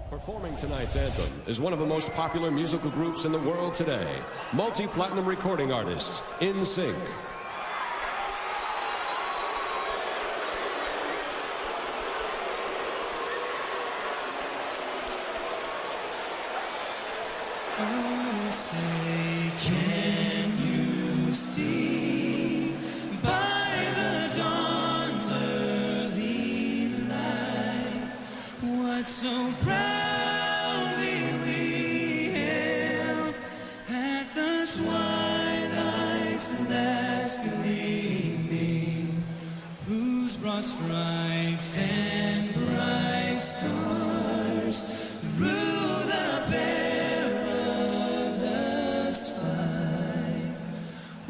Performing tonight's anthem is one of the most popular musical groups in the world today, multi-platinum recording artists, In Sync. Oh, say, can you see by the dawn's early light what so proudly we hailed at the twilight's last gleaming, whose broad stripes and bright stars through the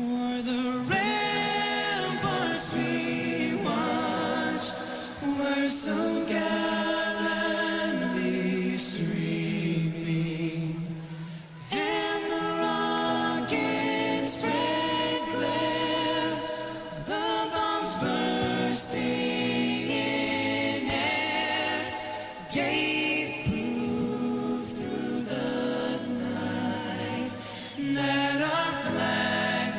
o'er the ramparts we watched were so gallantly streaming, and the rocket's red glare, the bombs bursting in air, gave proof through the night that our flag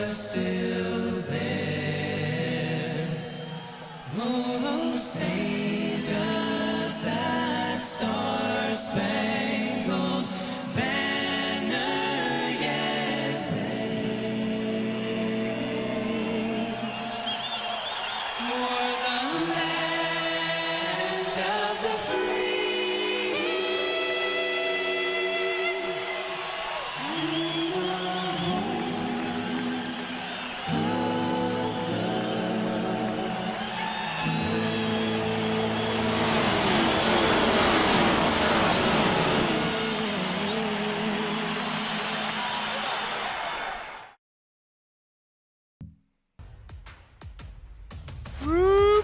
still there. Oh, say does that star-spangled banner yet wave o'er the land of the free and the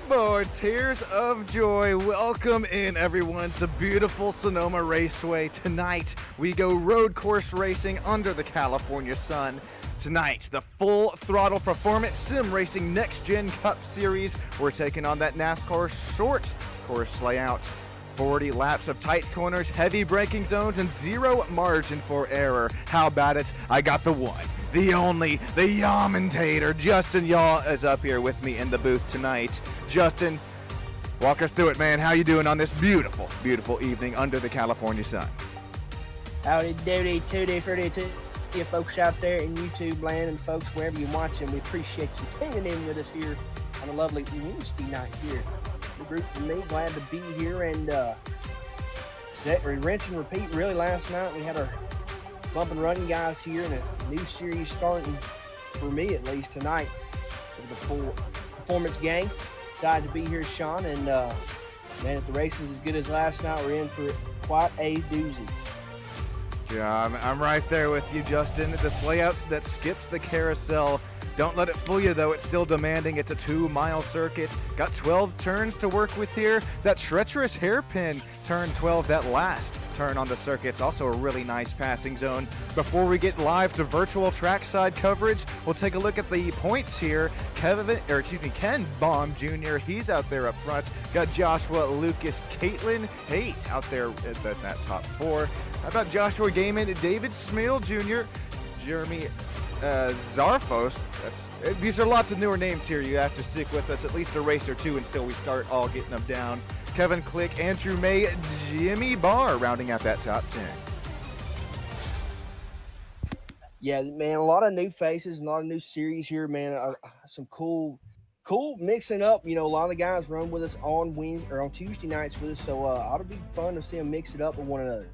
Boy, tears of joy. Welcome in, everyone, to beautiful Sonoma Raceway. Tonight, we go road course racing under the California sun. Tonight, the Full Throttle Performance Sim Racing Next Gen Cup Series. We're taking on that NASCAR short course layout. 40 laps of tight corners, heavy braking zones, and zero margin for error. How about it? I got the one, the only, the Yamentator. Justin Yaw is up here with me in the booth tonight. Justin, walk us through it, man. How you doing on this beautiful, beautiful evening under the California sun? Howdy doody, tooty fruity to you folks out there in YouTube land and folks wherever you're watching. We appreciate you tuning in with us here on a lovely Wednesday night here. The group and me, glad to be here and rinse and repeat. Really, last night we had our bump and run guys here and a new series starting, for me at least, tonight with the Full Performance Gang. Excited to be here, Sean, and man, if the race is as good as last night, we're in for quite a doozy. Yeah, I'm right there with you, Justin. This layout that skips the carousel. Don't let it fool you, though. It's still demanding. It's a 2-mile circuit. Got 12 turns to work with here. That treacherous hairpin turn 12, that last turn on the circuit's also a really nice passing zone. Before we get live to virtual trackside coverage, we'll take a look at the points here. Ken Baum Jr., he's out there up front. Got Joshua, Lucas, Caitlin Haight out there at that top 4. How about Joshua Gaiman, David Smale Jr., Jeremy Zarfos. These are lots of newer names here. You have to stick with us at least a race or two until we start all getting them down. Kevin Click, Andrew May, Jimmy Barr rounding out that top 10. Yeah, man, a lot of new faces, a lot of new series here, man. Some cool mixing up. You know, a lot of the guys run with us on Wednesday or on Tuesday nights with us, so ought to be fun to see them mix it up with one another.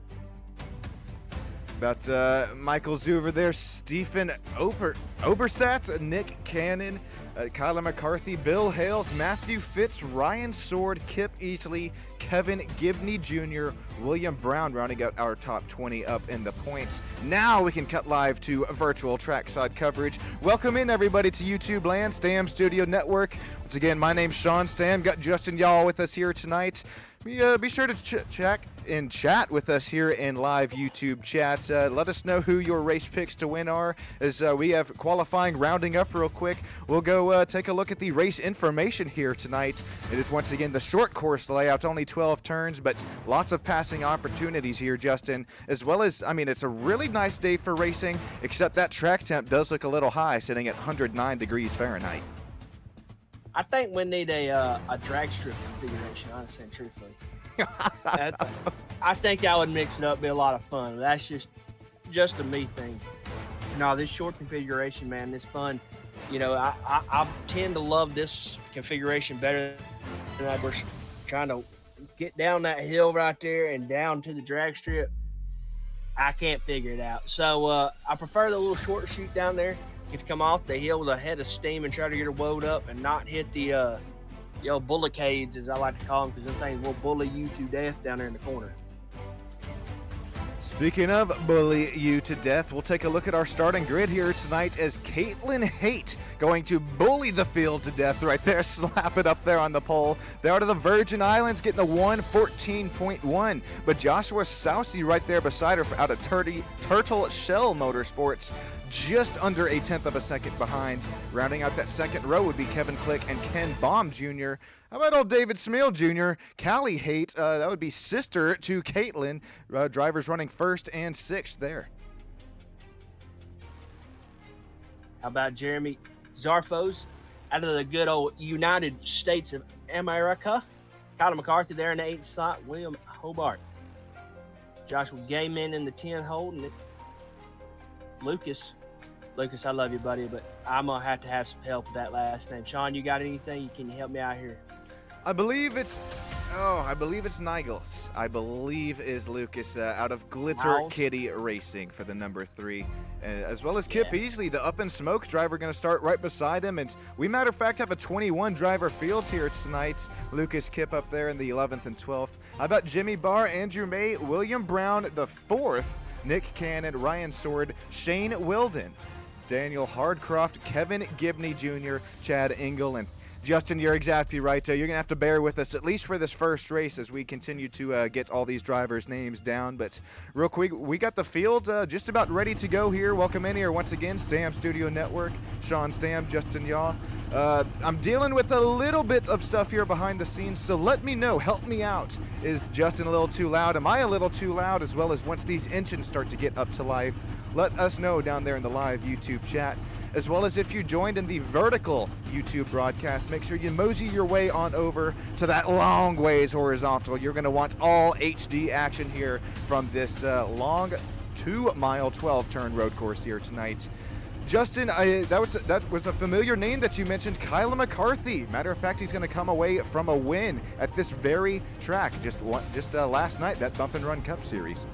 About Michael Zuver there, Stephen Oberstadt, Nick Cannon, Kyler McCarthy, Bill Hales, Matthew Fitz, Ryan Sword, Kip Easley, Kevin Gibney Jr., William Brown rounding out our top 20 up in the points. Now we can cut live to virtual trackside coverage. Welcome in, everybody, to YouTube Land, Stam Studio Network. Once again, my name's Sean Stam. Got Justin Yaw with us here tonight. Be sure to chat with us here in live YouTube chat. Let us know who your race picks to win are, as we have qualifying rounding up real quick. We'll go take a look at the race information here tonight. It is once again the short course layout, only 12 turns, but lots of passing opportunities here, Justin, as well as, I mean, it's a really nice day for racing, except that track temp does look a little high, sitting at 109 degrees Fahrenheit. I think we need a drag strip configuration, honestly and truthfully. I think that would mix it up, be a lot of fun. That's just a me thing. No, this short configuration, man, this fun. You know, I tend to love this configuration better than I was trying to get down that hill right there and down to the drag strip. I can't figure it out. So I prefer the little short shoot down there. Get to come off the hill with a head of steam and try to get her woed up and not hit the old bullicades, as I like to call them, because them things will bully you to death down there in the corner. Speaking of bully you to death, we'll take a look at our starting grid here tonight as Caitlin Haight going to bully the field to death right there, slap it up there on the pole. They're out of the Virgin Islands getting a 1:14.1, but Joshua Sousey right there beside her out of Turtle Shell Motorsports, just under a tenth of a second behind. Rounding out that second row would be Kevin Click and Ken Baum Jr. How about old David Smeal Jr.? Callie Haight, that would be sister to Caitlin. Drivers running first and sixth there. How about Jeremy Zarfos out of the good old United States of America? Kyler McCarthy there in the 8th slot. William Hobart. Joshua Gayman in the 10th hole. And Lucas, I love you, buddy, but I'm going to have some help with that last name. Sean, you got anything? Can you help me out here? I believe it's Nigels. I believe is Lucas out of Glitter Niles. Kitty Racing for the number 3. As well as Kip Beasley, the Up in Smokes driver, going to start right beside him. And we, matter of fact, have a 21 driver field here tonight. Lucas Kip up there in the 11th and 12th. How about Jimmy Barr, Andrew May, William Brown, the 4th, Nick Cannon, Ryan Sword, Shane Wilden, Daniel Hardcroft, Kevin Gibney Jr., Chad Engel, and Justin, you're exactly right. You're going to have to bear with us, at least for this first race, as we continue to get all these drivers' names down. But real quick, we got the field just about ready to go here. Welcome in here once again, Stam Studio Network. Sean Stam, Justin Yaw. I'm dealing with a little bit of stuff here behind the scenes, so let me know. Help me out. Is Justin a little too loud? Am I a little too loud? As well as once these engines start to get up to life, let us know down there in the live YouTube chat. As well as if you joined in the vertical YouTube broadcast, make sure you mosey your way on over to that long ways horizontal. You're going to want all HD action here from this long 2-mile 12-turn road course here tonight. Justin, that was a familiar name that you mentioned, Kyler McCarthy. Matter of fact, he's going to come away from a win at this very track just last night, that Bump and Run Cup Series.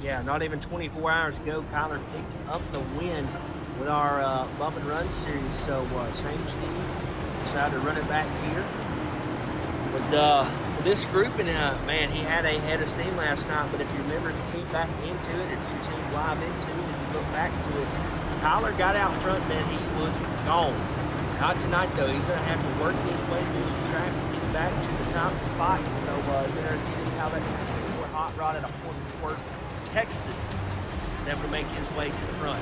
Yeah, not even 24 hours ago, Kyler picked up the win with our Bump and Run series. So same Steve decided to run it back here with this group. And man, he had a head of steam last night. But if you remember, if you tune back into it, if you tune live into it, if you look back to it, Tyler got out front, man. He was gone. Not tonight though. He's gonna have to work his way through some traffic to get back to the top spot. So you're gonna see how that 24 hot rod out of Fort Worth, Texas, is able to make his way to the front.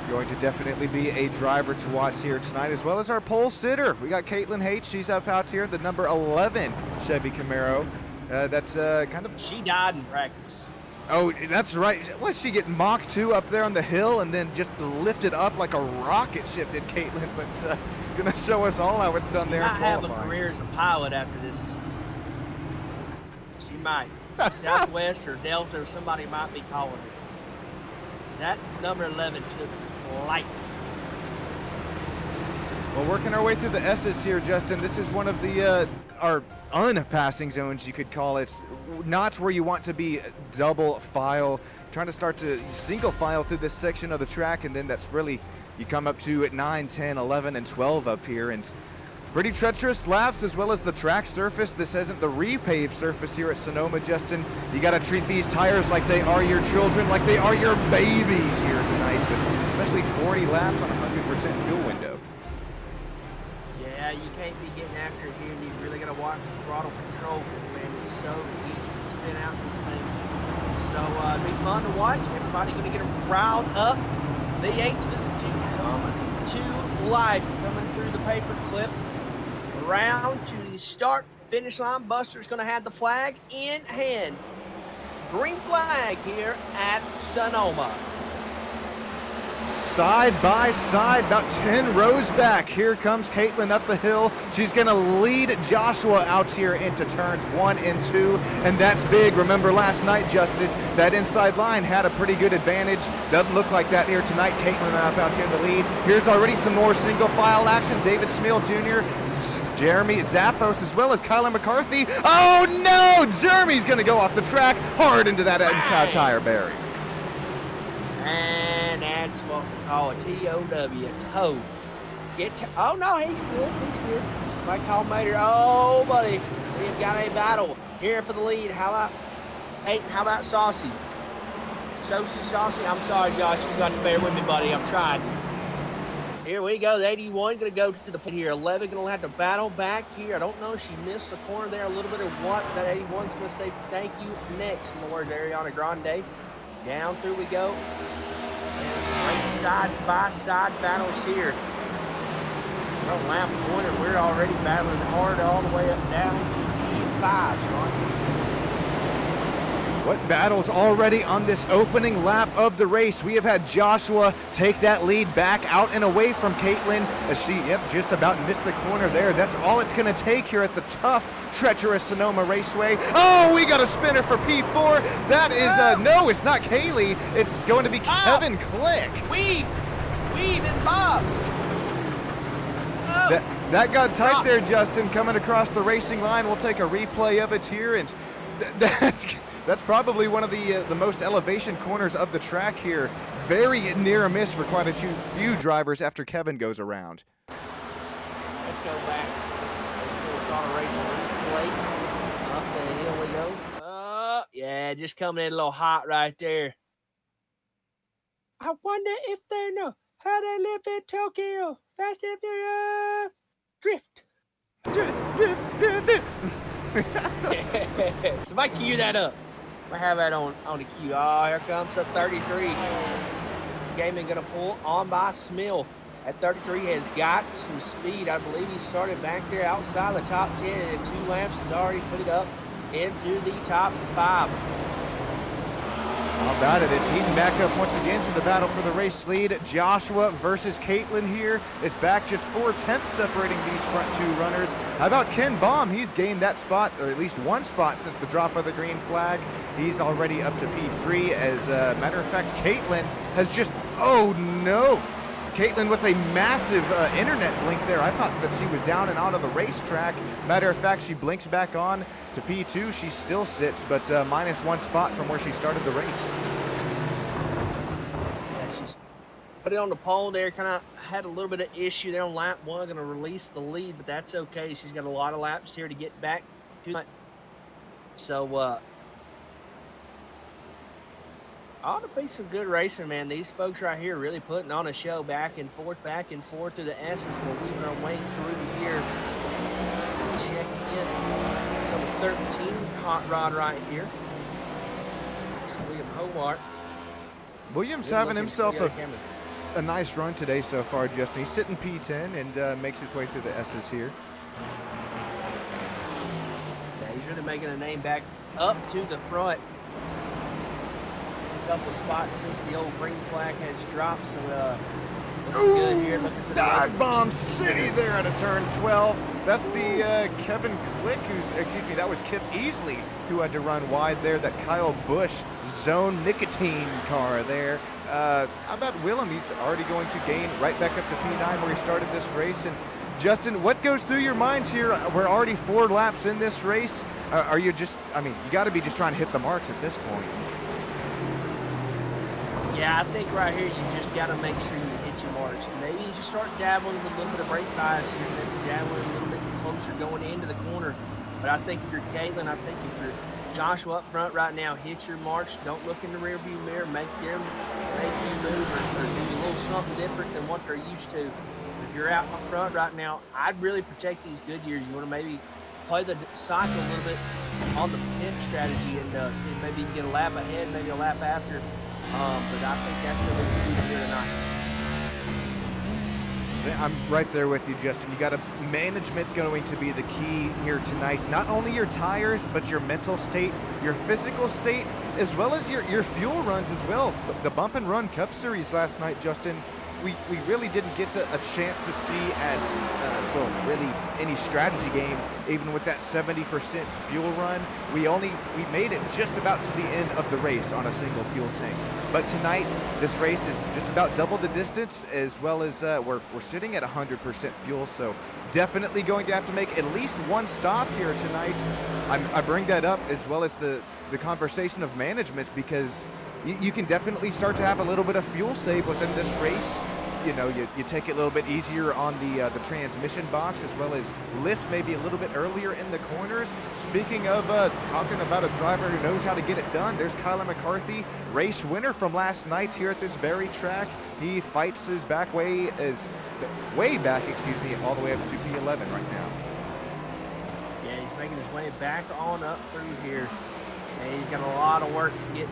Going to definitely be a driver to watch here tonight, as well as our pole sitter. We got Caitlin Haight. She's up out here, the number 11 Chevy Camaro. That's kind of... She died in practice. Oh, that's right. Let she get Mach 2 up there on the hill and then just lifted up like a rocket ship did Caitlin, but going to show us all how it's done there in qualifying. She might have a career as a pilot after this. She might. Southwest or Delta or somebody might be calling her. That number 11 took flight. Well, working our way through the S's here, Justin. This is one of the our unpassing zones, you could call it. Not where you want to be double file, trying to start to single file through this section of the track, and then that's really, you come up to at 9, 10, 11, and 12 up here, and pretty treacherous laps, as well as the track surface. This isn't the repaved surface here at Sonoma, Justin. You got to treat these tires like they are your children, like they are your babies here tonight, with especially 40 laps on a 100% fuel window. Yeah, you can't be getting after it here, and you've watch the throttle control because, man, it's so easy to spin out these things. So it'll be fun to watch. Everybody going to get riled up. The Yates visit to come to life, coming through the paper clip. Round to the start finish line. Buster's going to have the flag in hand. Green flag here at Sonoma. Side by side, about 10 rows back. Here comes Caitlin up the hill. She's going to lead Joshua out here into turns 1 and 2, and that's big. Remember last night, Justin, that inside line had a pretty good advantage. Doesn't look like that here tonight. Caitlin up out here in the lead. Here's already some more single file action. David Smil Jr., Jeremy Zappos, as well as Kyler McCarthy. Oh no! Jeremy's going to go off the track hard into that inside tire barrier. And that's what we call a TOW, toe. Oh no, he's good, he's good. Might call Mater. Oh buddy, we've got a battle here for the lead. How about Saucy? Saucy, I'm sorry Josh, you got to bear with me buddy, I'm trying. Here we go, the 81 gonna go to the point here. 11 gonna have to battle back here. I don't know if she missed the corner there a little bit or what. That 81's gonna say thank you next. In the words of Ariana Grande. Down through we go. And great side-by-side battles here. We're on lap 1 and we're already battling hard all the way up down to P5, Sean. What battles already on this opening lap of the race. We have had Joshua take that lead back out and away from Caitlin as she, just about missed the corner there. That's all it's going to take here at the tough, treacherous Sonoma Raceway. Oh, we got a spinner for P4. That is, no, it's not Kaylee. It's going to be Kevin Click. Weave and Bob. Oh. That got tight there, Justin, coming across the racing line. We'll take a replay of it here, and that's probably one of the most elevation corners of the track here. Very near a miss for quite a few drivers after Kevin goes around. Let's go back. Throttle racing replay. Up the hill we go. Yeah, just coming in a little hot right there. I wonder if they know how they live in Tokyo. Fast and Furious. Drift. Somebody cue that up. I have that on the queue. Oh, here comes the 33. Mr. Gaiman gonna pull on by Smil. At 33 has got some speed. I believe he started back there outside the top 10 and in 2 laps has already put it up into the top 5. How about it? It's heating back up once again to the battle for the race lead. Joshua versus Caitlin here. It's back just 4/10 separating these front 2 runners. How about Ken Baum? He's gained that spot, or at least 1 spot since the drop of the green flag. He's already up to P3. As a matter of fact, Caitlin has just, oh no. Caitlin with a massive internet blink there. I thought that she was down and out of the racetrack. Matter of fact, she blinks back on to P2. She still sits, but minus 1 spot from where she started the race. Yeah, she's put it on the pole there. Kind of had a little bit of issue there on lap 1. Going to release the lead, but that's okay. She's got a lot of laps here to get back to it. So, ought to be some good racing, man. These folks right here really putting on a show back and forth through the S's. We're weaving our way through here. Check in number 13, hot rod right here. Mr. William Hobart. William's having himself a nice run today so far, Justin. He's sitting P10 and makes his way through the S's here. Yeah, he's really making a name back up to the front. Couple spots since the old green flag has dropped, so looking good here. Looking for dive bomb city there at a turn 12. That's the Kevin Click, that was Kip Easley who had to run wide there. That Kyle Busch zone nicotine car there. How about Willem? He's already going to gain right back up to P9 where he started this race. And Justin, what goes through your minds here? We're already 4 laps in this race. Are you just, you got to be just trying to hit the marks at this point. Yeah, I think right here you just got to make sure you hit your marks. Maybe you just start dabbling with a little bit of brake bias here, maybe dabbling a little bit closer going into the corner. But I think if you're Caitlin, I think if you're Joshua up front right now, hit your marks. Don't look in the rearview mirror. Make you move or do a little something different than what they're used to. If you're out in front right now, I'd really protect these Goodyears. You want to maybe play the cycle a little bit on the pit strategy and see if maybe you can get a lap ahead, maybe a lap after. But I think that's going to be the key here tonight. I'm right there with you, Justin. Management's going to be the key here tonight. Not only your tires, but your mental state, your physical state, as well as your fuel runs as well. The Bump and Run Cup Series last night, Justin, we really didn't get a chance to see as, really any strategy game, even with that 70% fuel run. We made it just about to the end of the race on a single fuel tank. But tonight, this race is just about double the distance, as well as we're sitting at 100% fuel, so definitely going to have to make at least one stop here tonight. I bring that up as well as the conversation of management, because you can definitely start to have a little bit of fuel save within this race. You know, you take it a little bit easier on the transmission box, as well as lift maybe a little bit earlier in the corners. Speaking of talking about a driver who knows how to get it done, there's Kyler McCarthy, race winner from last night here at this very track. He fights his way back, all the way up to P11 right now. Yeah, he's making his way back on up through here. And he's got a lot of work to get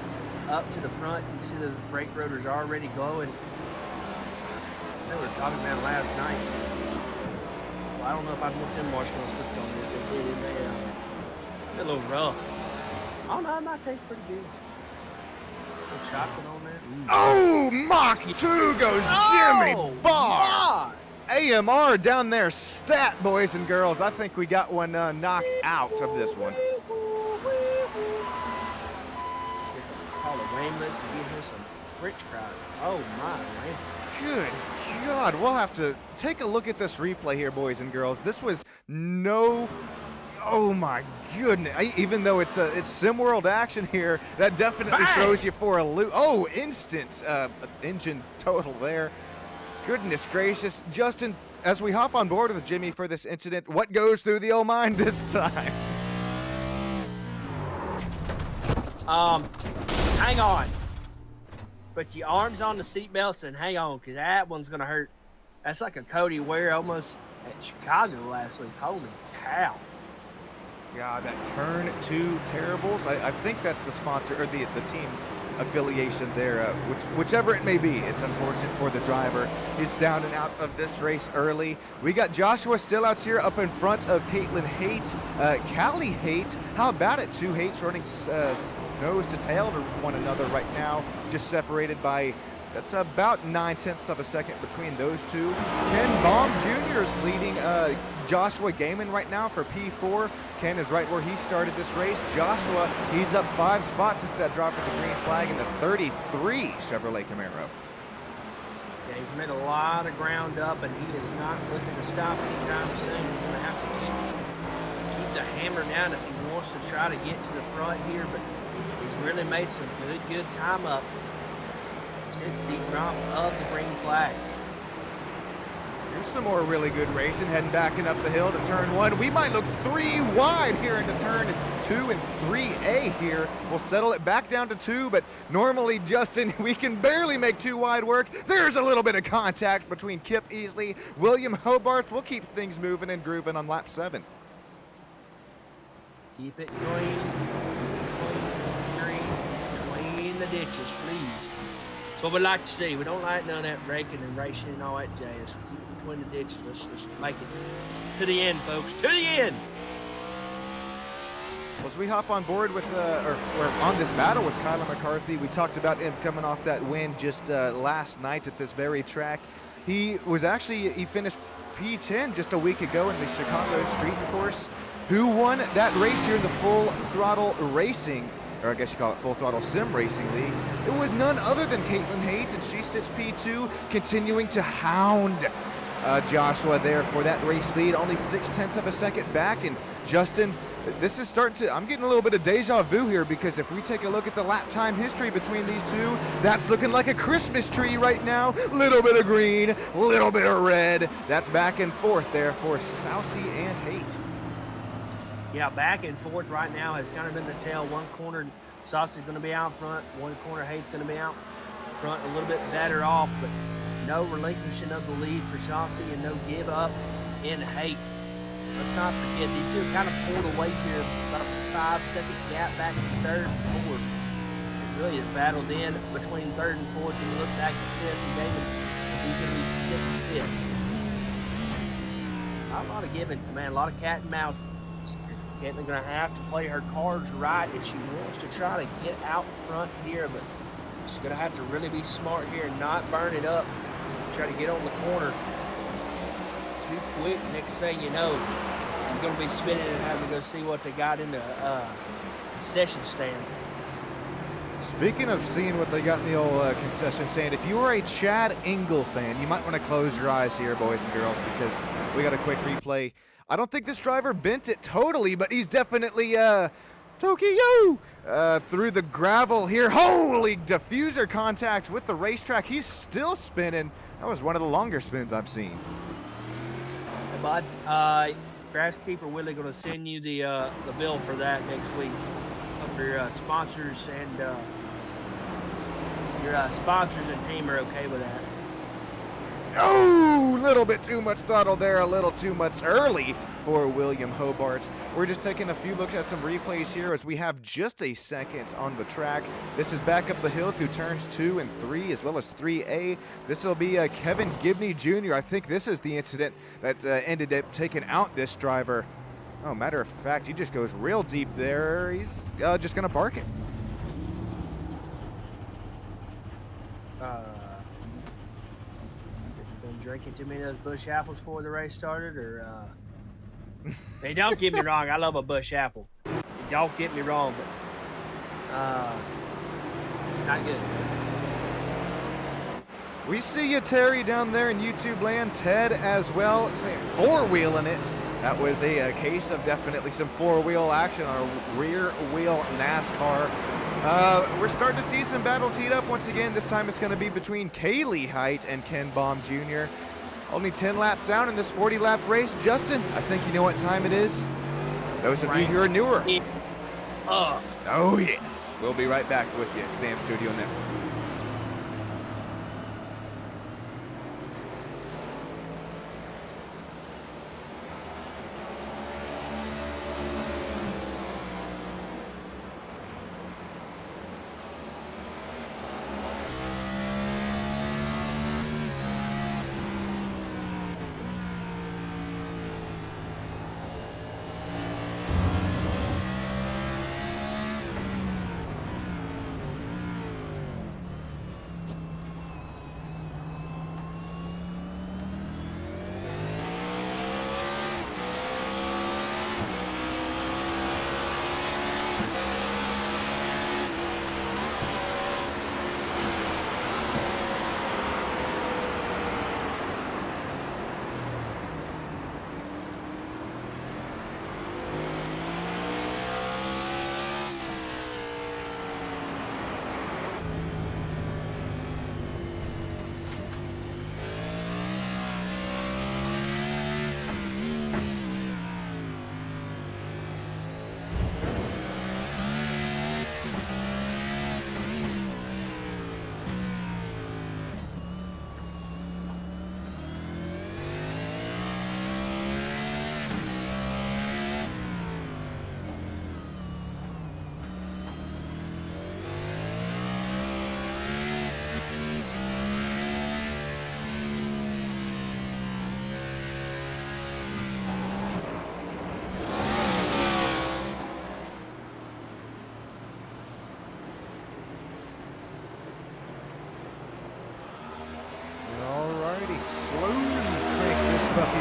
up to the front. You see those brake rotors already glowing. They were talking about it last night. Well, I don't know if I'd want them marshmallows cooked on there. They did, they're a little rough. Oh no, it might taste pretty good. Little chocolate on there. Ooh. Oh, Mach 2 goes Jimmy Barr. My. AMR down there, stat, boys and girls. I think we got one knocked out of this one. Call it Rainless and give him some French fries. Oh my Atlantis. Good God, we'll have to take a look at this replay here, boys and girls. This was oh my goodness. Even though it's SimWorld action here, that definitely throws you for a loop. Oh, instant engine total there. Goodness gracious. Justin, as we hop on board with Jimmy for this incident, what goes through the old mind this time? Hang on. Put your arms on the seatbelts and hang on, because that one's going to hurt. That's like a Cody Ware almost at Chicago last week. Holy cow. God, that turn 2 terribles. I think that's the sponsor, or the team affiliation there, whichever it may be. It's unfortunate for the driver. He's down and out of this race early. We got Joshua still out here up in front of Caitlin Haight. Callie Haight, how about it? 2 Haights running nose to tail to one another right now, just separated by, that's about 9/10 of a second between those two. Ken Baum Jr. is leading Joshua Gaiman right now for P4. Ken is right where he started this race. Joshua, he's up 5 spots since that drop of the green flag in the 33 Chevrolet Camaro. Yeah, he's made a lot of ground up, and he is not looking to stop anytime soon. He's going to have to keep the hammer down if he wants to try to get to the front here, but he's really made some good time up since the drop of the green flag. Here's some more really good racing, heading back and up the hill to turn 1. We might look 3 wide here into turn 2 and 3A here. We'll settle it back down to 2, but normally, Justin, we can barely make 2 wide work. There's a little bit of contact between Kip Easley, William Hobarth. We'll keep things moving and grooving on lap 7. Keep it clean, clean the ditches, please. That's what we like to see. We don't like none of that raking and racing and all that jazz. Keep it between the ditches. Let's make it to the end, folks. To the end. As we hop on board with, or on this battle with Kyler McCarthy, we talked about him coming off that win just last night at this very track. He finished P10 just a week ago in the Chicago Street Course. Who won that race here in the Full Throttle Racing, or I guess you call it Full Throttle Sim Racing League? It was none other than Caitlin Haight, and she sits P2, continuing to hound Joshua there for that race lead, only 6/10 of a second back. And Justin, this is I'm getting a little bit of deja vu here, because if we take a look at the lap time history between these two, that's looking like a Christmas tree right now. Little bit of green, little bit of red. That's back and forth there for Sousey and Haight. Yeah, back and forth right now has kind of been the tale. One corner, Saucy's going to be out front. One corner, Haight's going to be out front, a little bit better off, but no relinquishing of the lead for Saucy and no give up in Haight. let's not forget these two kind of pulled away here, about a 5-second gap back to third and fourth. Really a battle then between third and fourth, and you look back to fifth and David, he's going to be sitting fifth. Not a lot of giving, man, a lot of cat and mouse. Caitlin's going to have to play her cards right if she wants to try to get out front here, but she's going to have to really be smart here and not burn it up. Try to get on the corner too quick. Next thing you know, you're going to be spinning and having to go see what they got in the concession stand. Speaking of seeing what they got in the old concession stand, if you are a Chad Engel fan, you might want to close your eyes here, boys and girls, because we got a quick replay. I don't think this driver bent it totally, but he's definitely Tokyo through the gravel here. Holy diffuser contact with the racetrack. He's still spinning. That was one of the longer spins I've seen. Hey, bud, Grasskeeper Willie going to send you the bill for that next week. Hope your sponsors and team are okay with that. Oh, a little bit too much throttle there, a little too much early for William Hobart. We're just taking a few looks at some replays here as we have just a second on the track. This is back up the hill through turns 2 and 3 as well as 3A. This will be Kevin Gibney Jr. I think this is the incident that ended up taking out this driver. Oh, matter of fact, he just goes real deep there. He's just going to park it. Drinking too many of those bush apples before the race started, or hey, don't get me wrong, I love a bush apple. Don't get me wrong, but not good. We see you, Terry, down there in YouTube land. Ted as well, saying four-wheeling it. That was a case of definitely some four-wheel action on a rear-wheel NASCAR. We're starting to see some battles heat up once again. This time it's going to be between Kaylee Height and Ken Baum Jr. Only 10 laps down in this 40-lap race. Justin, I think you know what time it is. Those of you who are newer. Oh, yes. We'll be right back with you, Sam Studio Network.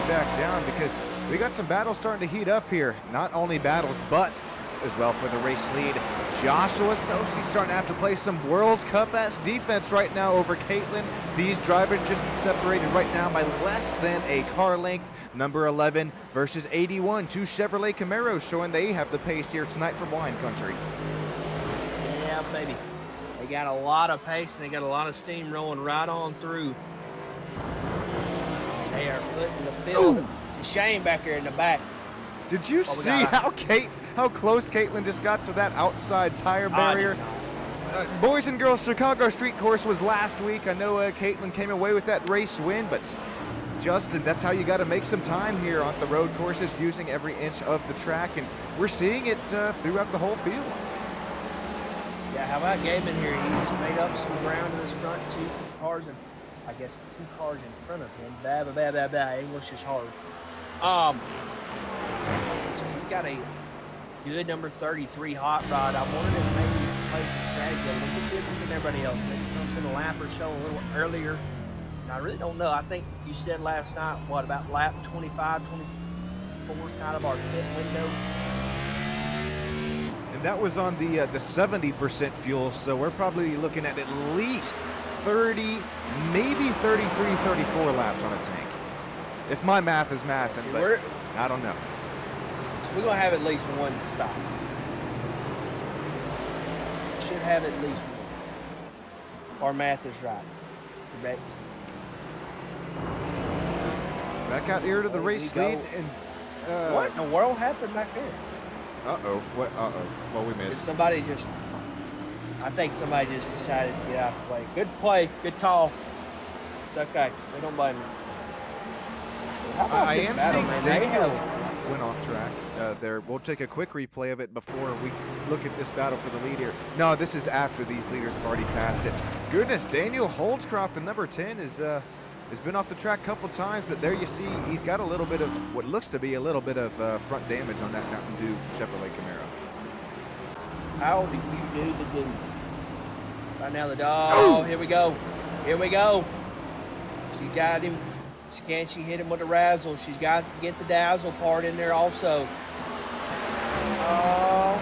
Back down because we got some battles starting to heat up here. Not only battles, but as well for the race lead. Joshua Sosi starting to have to play some World Cup-esque defense right now over Caitlin. These drivers just separated right now by less than a car length. Number 11 versus 81. Two Chevrolet Camaros showing they have the pace here tonight from Wine Country. Yeah, baby. They got a lot of pace and they got a lot of steam rolling right on through. They are putting the field to shame back here in the back. Did you see how close Caitlin just got to that outside tire barrier? Boys and girls, Chicago Street Course was last week. I know Caitlin came away with that race win, but Justin, that's how you got to make some time here on the road courses, using every inch of the track, and we're seeing it throughout the whole field. Yeah, how about Gaiman here? He's made up some ground in his front. Two cars in front of him. English is hard. So he's got a good number 33 hot rod. I wondered if maybe he plays the strategy a little bit different than everybody else. Maybe comes in a lap or so a little earlier. And I really don't know. I think you said last night, what, about lap 25, 24 kind of our pit window? And that was on the 70% fuel, so we're probably looking at least 30, maybe 33, 34 laps on a tank. If my math is mathing, but I don't know. So we're going to have at least one stop. Should have at least one. Our math is right. Correct. Back out here to the race lead. And what in the world happened back there? Uh-oh. What? Uh-oh. Well, we missed. I think somebody just decided to get out of the way. Good play. Good call. It's okay. We don't blame them. I am seeing Daniel went off track there. We'll take a quick replay of it before we look at this battle for the lead here. No, this is after these leaders have already passed it. Goodness, Daniel Holdscroft, the number 10, has been off the track a couple times, but there you see he's got a little bit of what looks to be a little bit of front damage on that Mountain Dew Chevrolet Camaro. How do you do the do? Right now the dog. Oh, here we go. Here we go. She got him. Can she hit him with a razzle? She's got to get the dazzle part in there also. Oh,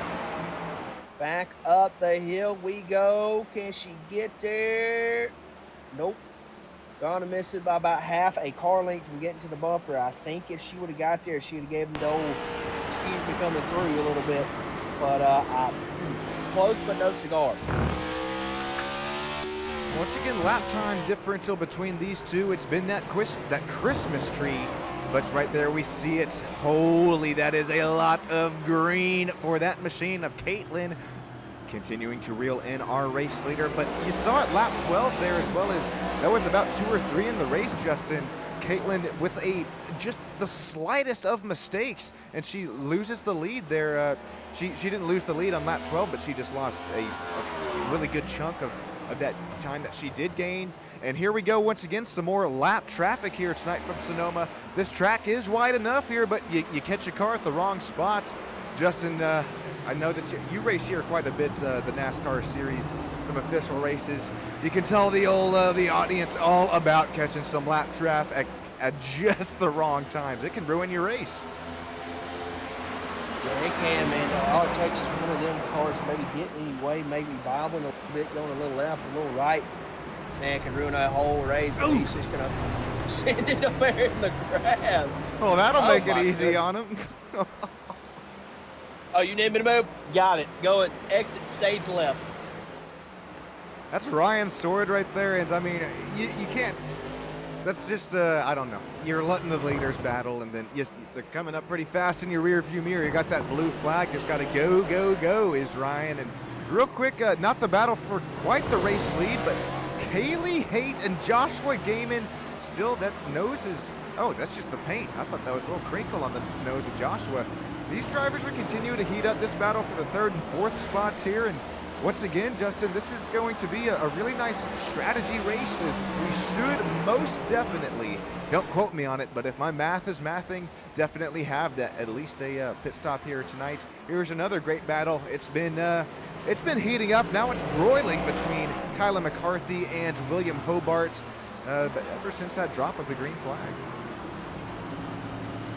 back up the hill we go. Can she get there? Nope. Gonna miss it by about half a car length from getting to the bumper. I think if she would have got there, she would have gave him the old excuse me coming through a little bit. But close but no cigar. Once again, lap time differential between these two. It's been that Christmas tree, but right there we see it. Holy, that is a lot of green for that machine of Caitlin. Continuing to reel in our race leader, but you saw it lap 12 there, as well as that was about 2 or 3 in the race, Justin. Caitlin with just the slightest of mistakes, and she loses the lead there. She didn't lose the lead on lap 12, but she just lost a really good chunk of that time that she did gain. And here we go once again, some more lap traffic here tonight from Sonoma. This track is wide enough here, but you catch a car at the wrong spots. Justin, I know that you race here quite a bit, the NASCAR series, some official races. You can tell the audience all about catching some lap traffic at just the wrong times. It can ruin your race. Yeah, it can, man. All it takes is one of them cars maybe getting anyway, maybe bobbing a little bit, going a little left, a little right. Man, it can ruin that whole race. And he's just going to send it up there in the grass. Well, that'll make it easy on him. Oh, you need me to move? Got it. Go and exit stage left. That's Ryan's sword right there, and I mean, you can't. That's just I don't know. You're letting the leaders battle, and then they're coming up pretty fast in your rear view mirror. You got that blue flag. Just got to go, go, go is Ryan. And real quick, not the battle for quite the race lead, but Kaylee Haight and Joshua Gaiman. Still, that nose is. Oh, that's just the paint. I thought that was a little crinkle on the nose of Joshua. These drivers are continuing to heat up this battle for the 3rd and 4th spots here. And once again, Justin, this is going to be a really nice strategy race, as we should most definitely, don't quote me on it, but if my math is mathing, definitely have that at least a pit stop here tonight. Here's another great battle. It's been heating up. Now it's broiling between Kyla McCarthy and William Hobart, but ever since that drop of the green flag.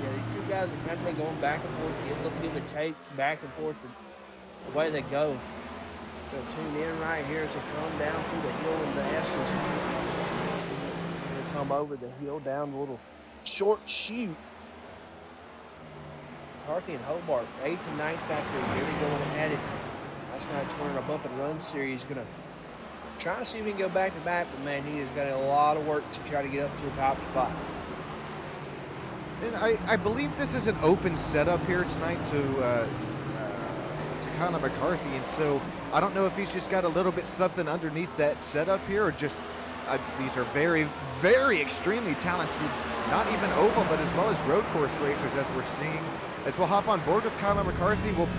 Yeah, these two guys have kind of been going back and forth, give and take, back and forth the way they go. They'll tune in right here as they come down through the hill in the S's. They'll come over the hill down the little short chute. McCarthy and Hobart, 8th and 9th back there, really going at it. Last night's winner, a bump and run series, gonna try to see if he can go back to back, but man, he has got a lot of work to try to get up to the top spot. And I believe this is an open setup here tonight to Kyla McCarthy, and so I don't know if he's just got a little bit something underneath that setup here, or just these are very, very extremely talented not even oval, but as well as road course racers, as we're seeing. As we'll hop on board with Kyler McCarthy, we'll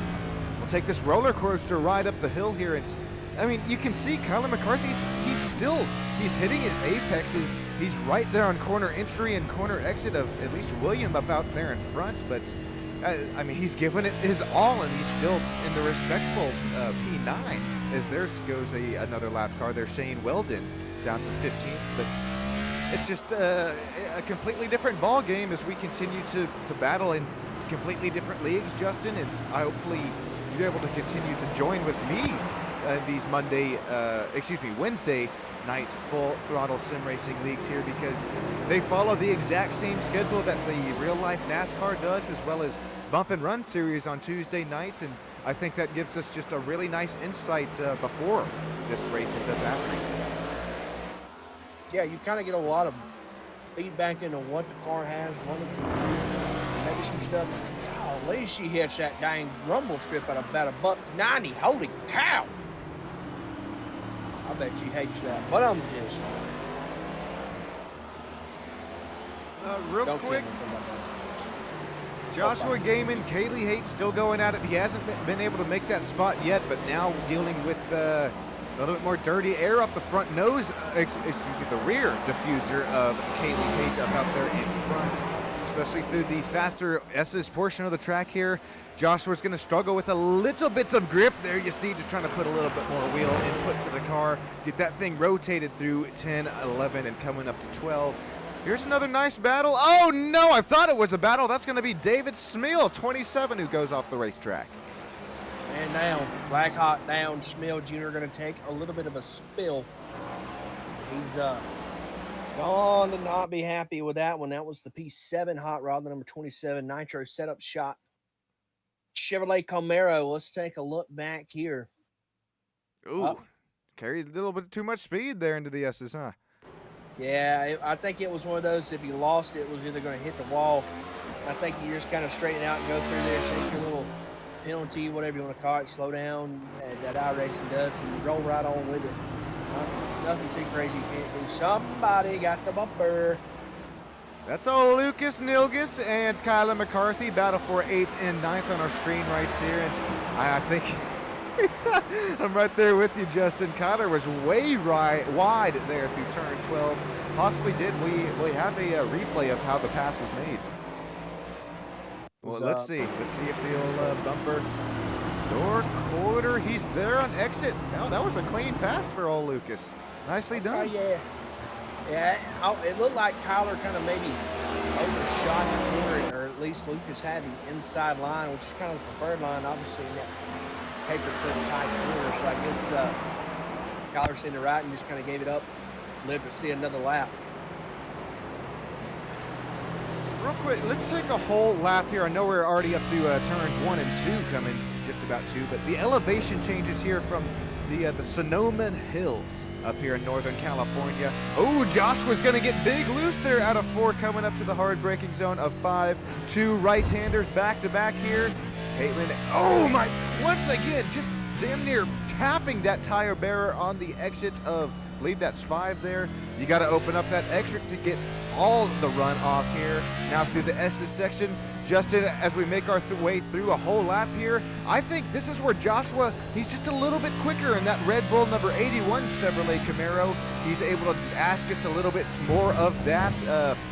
take this roller coaster ride up the hill here. And I mean, you can see Kyler McCarthy's, he's hitting his apexes. He's right there on corner entry and corner exit of at least William up out there in front. But I mean, he's given it his all, and he's still in the respectful P9 as there goes another lap car there, Shane Weldon, down to 15th. But it's just a completely different ball game as we continue to battle in completely different leagues, Justin. And hopefully you're able to continue to join with me these Wednesday night full throttle sim racing leagues here, because they follow the exact same schedule that the real life NASCAR does, as well as bump and run series on Tuesday nights. And I think that gives us just a really nice insight before this race into Battery. Yeah, you kind of get a lot of feedback into what the car has, what it can do, maybe some stuff. Golly, she hits that dang rumble strip at about $1.90. Holy cow! I bet she hates that, but I'm just real quick. Joshua Gaiman, Kaylee Hates still going at it. He hasn't been able to make that spot yet, but now dealing with a little bit more dirty air off the front nose, the rear diffuser of Kaylee Hates up out there in front, especially through the faster S's portion of the track here. Joshua's going to struggle with a little bit of grip there. You see, just trying to put a little bit more wheel input to the car, get that thing rotated through 10, 11, and coming up to 12. Here's another nice battle. Oh no, I thought it was a battle. That's going to be David Smeal, 27, who goes off the racetrack. And down, Black Hawk down. Smeal Jr. going to take a little bit of a spill. He's going to not be happy with that one. That was the P7 hot rod, the number 27 Nitro setup shot. Chevrolet Camaro. Let's take a look back here. Ooh, carries a little bit too much speed there into the S's, huh? Yeah, I think it was one of those, if you lost it, was either going to hit the wall. I think you just kind of straighten out and go through there, take your little penalty, whatever you want to call it, slow down, that iRacing does, and you roll right on with it. Nothing too crazy you can't do. Somebody got the bumper. That's all Lucas Nilgis and Kyler McCarthy battle for 8th and 9th on our screen right here. And I think I'm right there with you, Justin. Kyler was way wide there through turn 12. Possibly did. We have a replay of how the pass was made. Well, let's see. Let's see if the old bumper door quarter. He's there on exit. Now that was a clean pass for old Lucas. Nicely done. Yeah. Yeah, it looked like Kyler kind of maybe overshot the corner, or at least Lucas had the inside line, which is kind of the preferred line, obviously, in that paperclip type corner. So I guess Kyler seen it right and just kind of gave it up, lived to see another lap. Real quick, let's take a whole lap here. I know we're already up to turns 1 and 2 coming, just about 2, but the elevation changes here from the Sonoma Hills up here in Northern California. Oh, Joshua's going to get big loose there out of 4, coming up to the hard braking zone of 5. 2 right-handers back-to-back here. Caitlin, oh my, once again, just damn near tapping that tire bearer on the exit of, I believe that's 5 there. You got to open up that exit to get all the run off here. Now through the S's section, Justin, as we make our way through a whole lap here, I think this is where Joshua, he's just a little bit quicker in that Red Bull number 81 Chevrolet Camaro. He's able to ask just a little bit more of that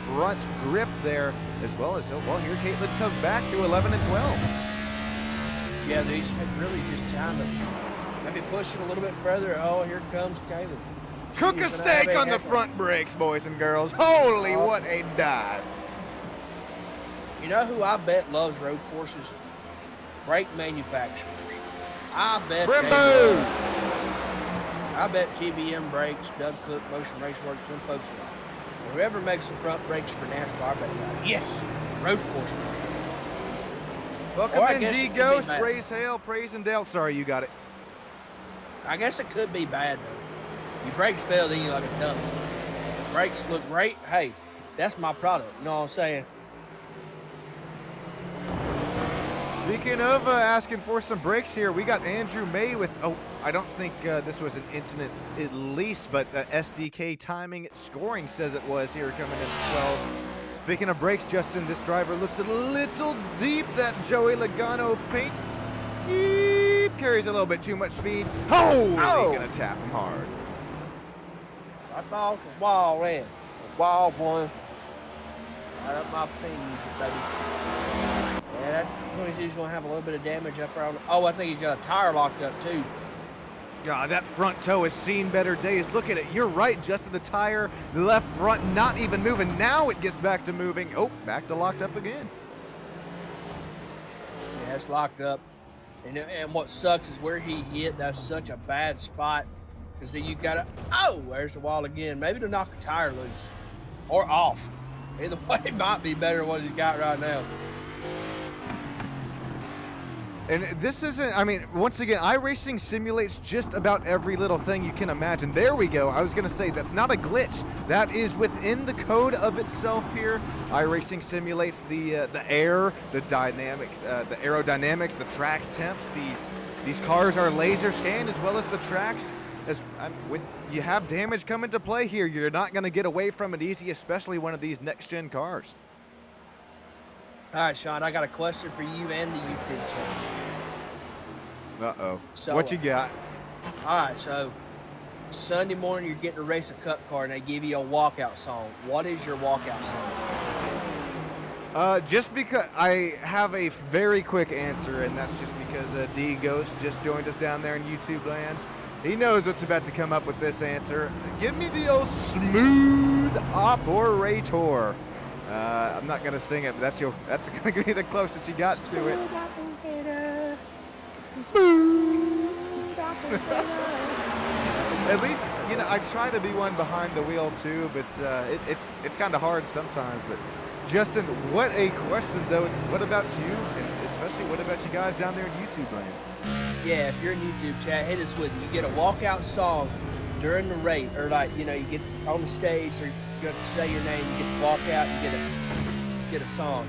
front grip there, as well as, well, here Caitlin comes back to 11 and 12. Yeah, these had really just time to maybe push it a little bit further. Oh, here comes Caitlin. Cook a steak on the front brakes, boys and girls. Holy, what a dive. You know who I bet loves road courses? Brake manufacturers. I bet Brembo! I bet TBM Brakes, Doug Cook, Motion Raceworks, and folks, whoever makes the front brakes for NASCAR, I bet yes, road course. Welcome in, D Ghost, Praise Hale, Praise and Dale. Sorry, you got it. I guess it could be bad though. Your brakes fail, then you're like a dummy. If brakes look great, hey, that's my product. You know what I'm saying? Speaking of asking for some breaks here, we got Andrew May with, oh, I don't think this was an incident at least, but SDK timing scoring says it was here coming in at 12. Speaking of brakes, Justin, this driver looks a little deep. That Joey Logano paints carries a little bit too much speed. Oh, is he gonna tap him hard? Right ball to wall, man. The wall one. Right up my fingers, baby. Yeah, that 22's gonna have a little bit of damage up around. Oh, I think he's got a tire locked up too. God, that front toe has seen better days. Look at it. You're right, Justin. The tire, the left front, not even moving. Now it gets back to moving. Oh, back to locked up again. Yeah, it's locked up. And what sucks is where he hit. That's such a bad spot. Because then you got to, oh, there's the wall again. Maybe to knock a tire loose or off. Either way, it might be better than what he's got right now. And this isn't, I mean, once again, iRacing simulates just about every little thing you can imagine. There we go. I was going to say, that's not a glitch. That is within the code of itself here. iRacing simulates the air, the dynamics, the aerodynamics, the track temps. These cars are laser scanned as well as the tracks. When you have damage come into play here, you're not going to get away from it easy, especially one of these next-gen cars. All right, Sean, I got a question for you and the YouTube channel. Uh-oh. So, What you got? All right, so Sunday morning you're getting to race a cup car and they give you a walkout song. What is your walkout song? Just because I have a very quick answer, and that's just because D Ghost just joined us down there in YouTube land. He knows what's about to come up with this answer. Give me the old smooth operator. I'm not gonna sing it, but that's gonna be the closest you got to it. Smooth operator. At least, you know, I try to be one behind the wheel too, but it's kind of hard sometimes. But Justin, what a question though. What about you, and especially what about you guys down there in YouTube land? Yeah, if you're in YouTube chat, hit us with it. You get a walkout song during the race, or like, you know, you get on the stage, or you got to say your name, you get to walk out, you get a song.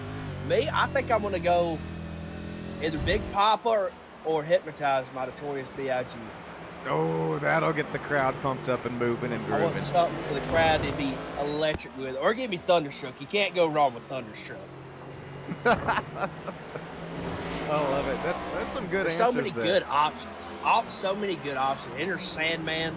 Me, I think I'm gonna go either Big Papa or Hypnotize by Notorious B.I.G. Oh, that'll get the crowd pumped up and moving and I want grooving. something for the crowd to be electric with, or give me Thunderstruck. You can't go wrong with Thunderstruck. I love it. That's some good There's answers so many there. good options. So many good options. Enter Sandman.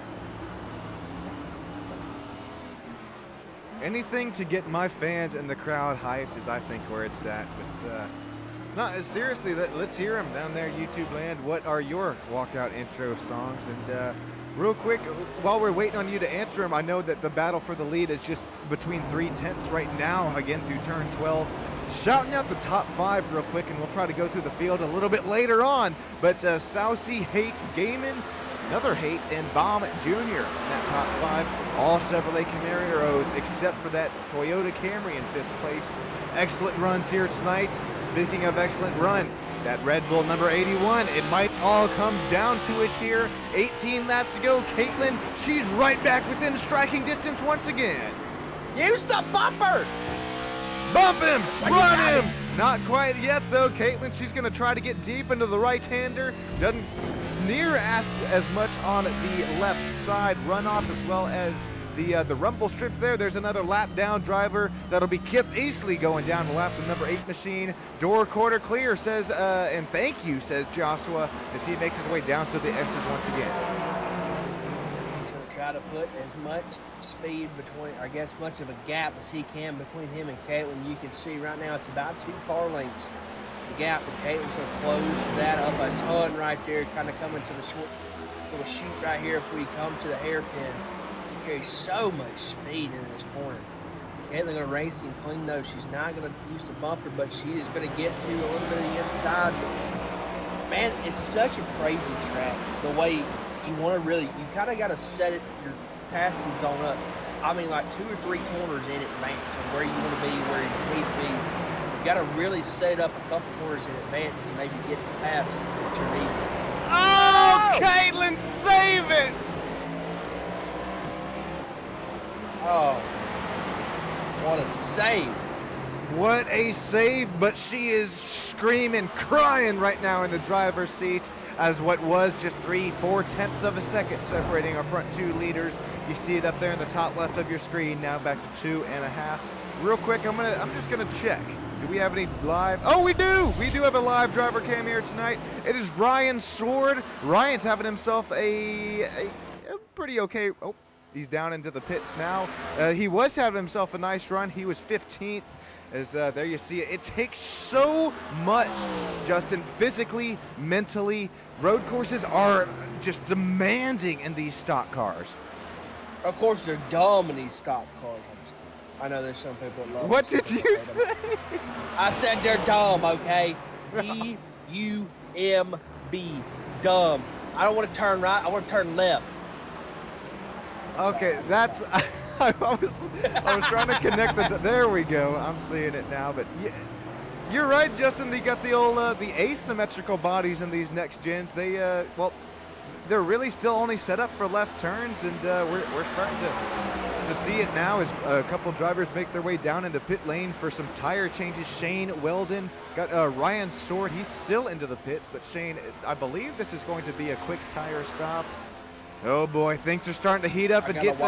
Anything to get my fans and the crowd hyped is, I think, where it's at. But no, seriously, let's hear them down there, YouTube land. What are your walkout intro songs? And real quick, while we're waiting on you to answer them, I know that the battle for the lead is just between 3/10 right now, again through turn 12. Shouting out the top 5 real quick, and we'll try to go through the field a little bit later on. But Sousey, Haight, Gaiman, another Haight, and Baum Jr. in that top 5. All Chevrolet Camaros except for that Toyota Camry in 5th place. Excellent runs here tonight. Speaking of excellent run, that Red Bull number 81, it might all come down to it here. 18 laps to go. Caitlin, she's right back within striking distance once again. Use the bumper! Bump him! Well, you Run got him! Not quite yet, though. Caitlin, she's going to try to get deep into the right-hander. Doesn't near ask as much on the left side runoff, as well as the rumble strips there. There's another lap down driver. That'll be Kip Easley going down to lap the number 8 machine. Door quarter clear, says, and thank you, says Joshua, as he makes his way down through the S's once again. He's going to try to put as much speed between, I guess, much of a gap as he can between him and Caitlin. You can see right now it's about 2 car lengths. The gap, and Caitlin's going to close that up a ton right there, kind of coming to the short little chute right here if we come to the hairpin. He carries so much speed in this corner. Caitlin going to race him clean though. She's not going to use the bumper, but she is going to get to a little bit of the inside. But, man, it's such a crazy track. The way you want to really, you kind of got to set it, your passing zone up. I mean, like 2 or 3 corners in advance of where you want to be, where you need to be. You got to really set it up a couple corners in advance to maybe get the pass that you're needing. Oh, Caitlin, save it! Oh, what a save. What a save, but she is screaming, crying right now in the driver's seat as what was just 3/4 of a second separating our front 2 leaders. You see it up there in the top left of your screen, now back to 2.5. real quick, I'm just gonna check. Do we have any live? Oh, we do! We do have a live driver cam here tonight. It is Ryan Sword. Ryan's having himself a pretty okay. Oh, he's down into the pits now. He was having himself a nice run. He was 15th. As there you see it. It takes so much, Justin, physically, mentally. Road courses are just demanding in these stock cars. Of course, they're dumb in these stock cars. I know there's some people that love What them, did you say? I said they're dumb, okay? D-U-M-B, dumb. I don't want to turn right. I want to turn left. Okay, that's. I was trying to connect the. There we go. I'm seeing it now, but yeah, you're right, Justin. They got the old the asymmetrical bodies in these next gens. They well, they're really still only set up for left turns, and we're starting to see it now as a couple drivers make their way down into pit lane for some tire changes. Shane Weldon got Ryan Sword. He's still into the pits, but Shane, I believe this is going to be a quick tire stop. Oh boy, things are starting to heat up and get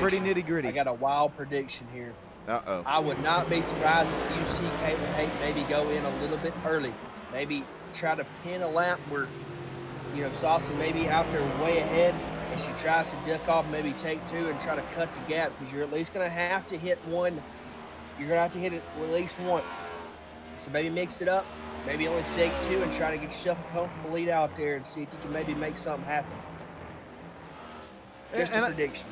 pretty nitty-gritty. I got a wild prediction here. Uh-oh. I would not be surprised if you see Caitlin Haight maybe go in a little bit early. Maybe try to pin a lap where, Saucy maybe out there way ahead, and she tries to duck off, maybe take two and try to cut the gap, because you're at least going to have to hit one. You're going to have to hit it at least once. So maybe mix it up. Maybe only take two and try to get yourself a comfortable lead out there and see if you can maybe make something happen. Just a prediction.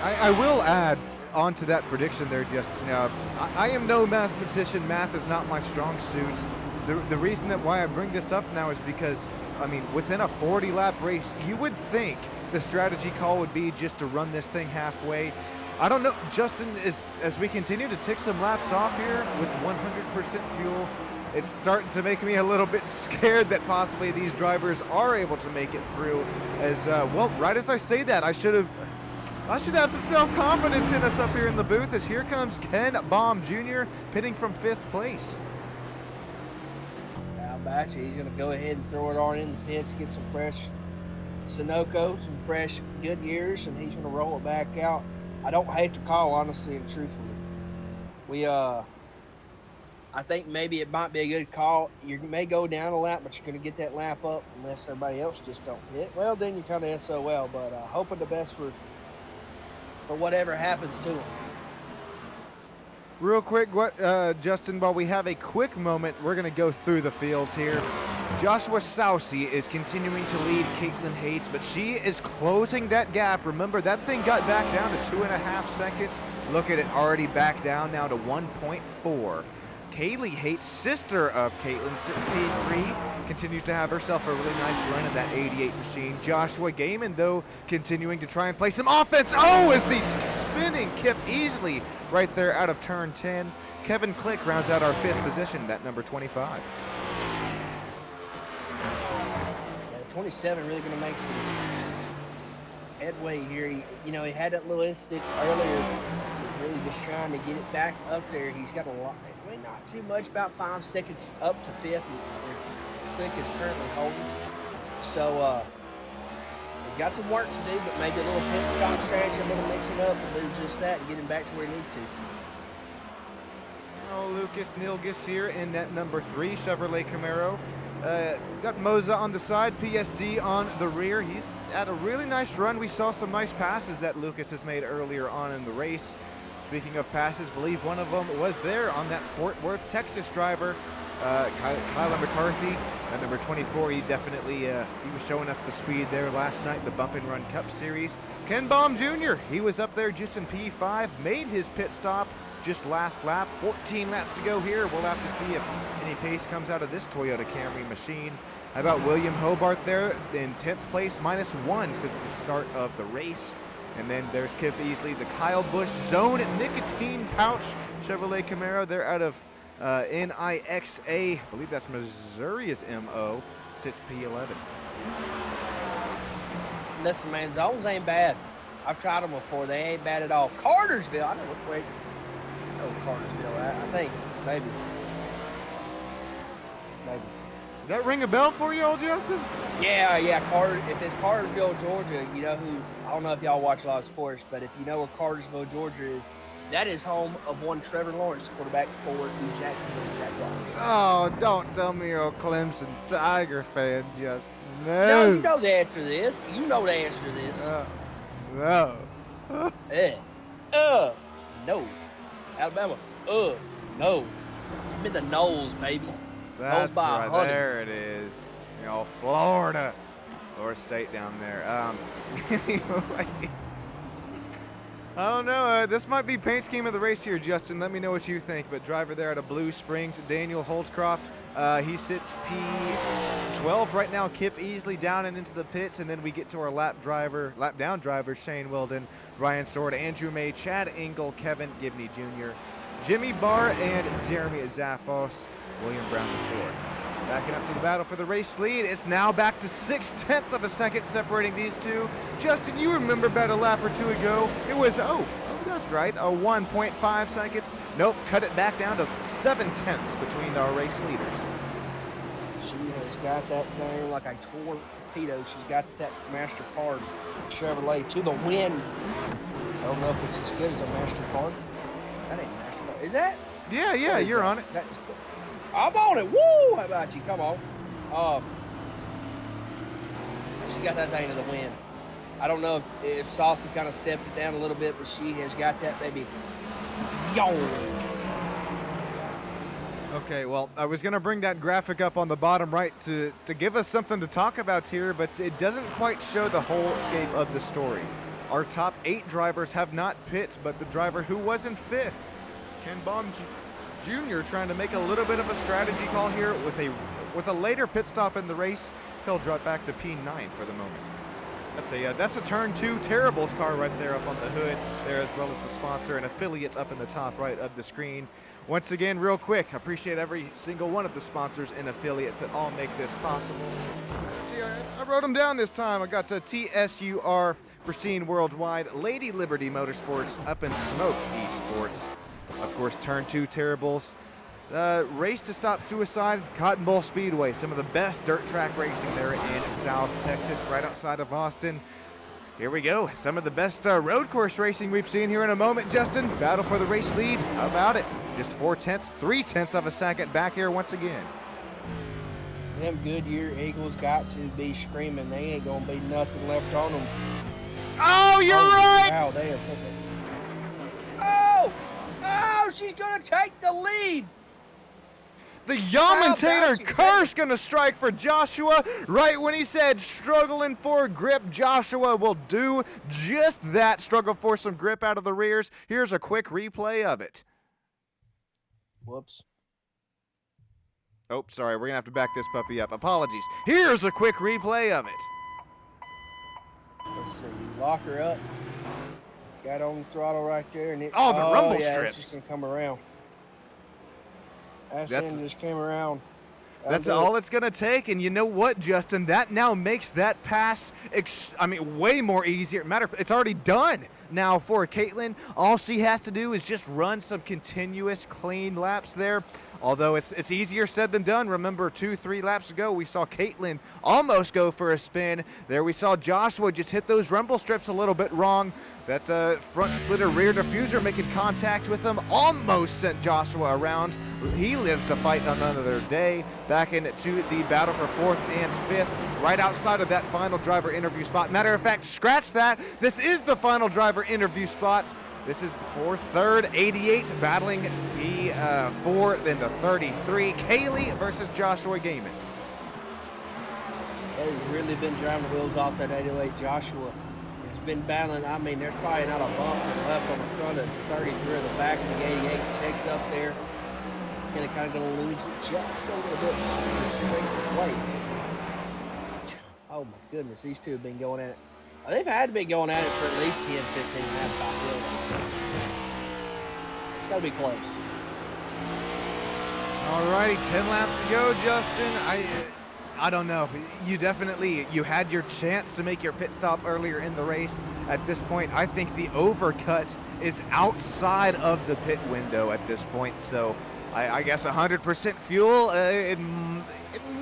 I will add on to that prediction there, Justin. I am no mathematician. Math is not my strong suit. The reason that why I bring this up now is because, I mean, within a 40-lap race, you would think the strategy call would be just to run this thing halfway. I don't know, Justin, as we continue to tick some laps off here with 100% fuel, it's starting to make me a little bit scared that possibly these drivers are able to make it through. As well, right as I say that, I should have some self-confidence in us up here in the booth, as here comes Ken Baum Jr. pitting from 5th place. How about you? He's going to go ahead and throw it on in the pits, get some fresh Sunoco, some fresh Goodyears, and he's going to roll it back out. I don't hate the call, honestly and truthfully. I think maybe it might be a good call. You may go down a lap, but you're going to get that lap up unless everybody else just don't hit. Well, then you kind of SOL, but hoping the best for whatever happens to him. Real quick, Justin, while we have a quick moment, we're going to go through the fields here. Joshua Saucy is continuing to lead Caitlin Haight, but she is closing that gap. Remember, that thing got back down to 2.5 seconds. Look at it, already back down now to 1.4. Kaylee Haight, sister of Caitlin, sits P3, continues to have herself a really nice run in that 88 machine. Joshua Gaiman, though, continuing to try and play some offense. Oh, as the spinning Kip easily right there out of turn 10. Kevin Click rounds out our 5th position, that number 25. Yeah, 27 really going to make some headway here. He had that little incident earlier, really just trying to get it back up there. He's got a lot. Not too much, about 5 seconds up to 5th. Click is currently holding. So he's got some work to do, but maybe a little pit stop strategy, a little mix it up and do just that and get him back to where he needs to. Oh, Lucas Nilgis here in that number 3 Chevrolet Camaro. Got Moza on the side, PSD on the rear. He's had a really nice run. We saw some nice passes that Lucas has made earlier on in the race. Speaking of passes, believe one of them was there on that Fort Worth, Texas driver, Kyler McCarthy. At number 24, he definitely he was showing us the speed there last night in the Bump and Run Cup Series. Ken Baum Jr., he was up there just in P5, made his pit stop just last lap. 14 laps to go here. We'll have to see if any pace comes out of this Toyota Camry machine. How about William Hobart there in 10th place, -1 since the start of the race. And then there's Kip Easley, the Kyle Busch Zone Nicotine Pouch Chevrolet Camaro. They're out of NIXA. I believe that's Missouri's MO. Sits P11. Listen, man, zones ain't bad. I've tried them before. They ain't bad at all. Cartersville, I know where Cartersville at. I think, maybe. Does that ring a bell for you, old Justin? Yeah. If it's Cartersville, Georgia, you know who, I don't know if y'all watch a lot of sports, but if you know where Cartersville, Georgia is, That is home of one Trevor Lawrence, quarterback for the Jacksonville Jaguars. Oh, don't tell me you're a Clemson Tiger fan, Justin. No, you know the answer to this. You know the answer to this. No. No. Alabama. No. I'm in the nose, baby. That's Nose by right. 100. There it is. You know, Florida State down there. Anyways. I don't know. This might be paint scheme of the race here, Justin. Let me know what you think. But driver there out of Blue Springs, Daniel Holtzcroft. He sits P12 right now. Kip Easley down and into the pits, and then we get to our lap down drivers: Shane Weldon, Ryan Sword, Andrew May, Chad Engel, Kevin Gibney Jr., Jimmy Barr, and Jeremy Zaffos. William Brown IV. Backing up to the battle for the race lead. It's now back to 0.6 of a second separating these two. Justin, you remember about a lap or two ago, it was, that's right, 1.5 seconds. Nope, cut it back down to 0.7 between our race leaders. She has got that thing like a torpedo. She's got that MasterCard Chevrolet to the wind. I don't know if it's as good as a MasterCard. That ain't MasterCard. Is that? Yeah, you're on it. That is good. I'm on it. Woo! How about you? Come on. She got that thing to the wind. I don't know if Saucy kind of stepped it down a little bit, but she has got that baby. Yo! Okay, well, I was going to bring that graphic up on the bottom right to give us something to talk about here, but it doesn't quite show the whole scape of the story. Our top 8 drivers have not pit, but the driver who was in 5th, Ken Baum Jr., trying to make a little bit of a strategy call here with a later pit stop in the race. He'll drop back to P9 for the moment. That's a turn 2 Terrible's car right there up on the hood there, as well as the sponsor and affiliate up in the top right of the screen. Once again, real quick, I appreciate every single one of the sponsors and affiliates that all make this possible. Actually, I wrote them down this time. I got to TSUR, Pristine Worldwide, Lady Liberty Motorsports, Up in Smoke Esports. Of course, Turn 2 Terribles. Race to Stop Suicide, Cotton Bowl Speedway. Some of the best dirt track racing there in South Texas, right outside of Austin. Here we go. Some of the best road course racing we've seen here in a moment, Justin. Battle for the race lead. How about it? Just 0.3 of a second back here once again. Them Goodyear Eagles got to be screaming. They ain't going to be nothing left on them. Oh, you're right! Wow, they are picking. Oh, she's going to take the lead. The Yamentator curse going to strike for Joshua right when he said struggling for grip. Joshua will do just that, struggle for some grip out of the rears. Here's a quick replay of it. Whoops. Oh, sorry, we're going to have to back this puppy up. Apologies. Here's a quick replay of it. Let's see, lock her up. Got on the throttle right there. And the rumble strips. It's just going to come around. That's just came around. That's all it's going to take. And you know what, Justin? That now makes that pass, way more easier. It's already done now for Caitlin. All she has to do is just run some continuous clean laps there. Although it's easier said than done. Remember, 2-3 laps ago, we saw Caitlin almost go for a spin. There we saw Joshua just hit those rumble strips a little bit wrong. That's a front splitter rear diffuser making contact with him. Almost sent Joshua around. He lives to fight another day. Back into the battle for 4th and 5th, right outside of that final driver interview spot. Matter of fact, scratch that. This is the final driver interview spot. This is for 3rd, 88, battling P4, then the 33. Kaylee versus Joshua Gaiman. They've really been driving the wheels off that 808 Joshua. It's been battling. There's probably not a bump left on the front of the 33 or the back of the 88. Takes up there. And it kind of going to lose it just a little bit straight away. Oh my goodness, these two have been going at it. They've had to be going at it for at least 10, 15 laps, I feel. It's got to be close. All righty, 10 laps to go, Justin. I don't know. You had your chance to make your pit stop earlier in the race. At this point, I think the overcut is outside of the pit window at this point. So I guess 100% fuel, it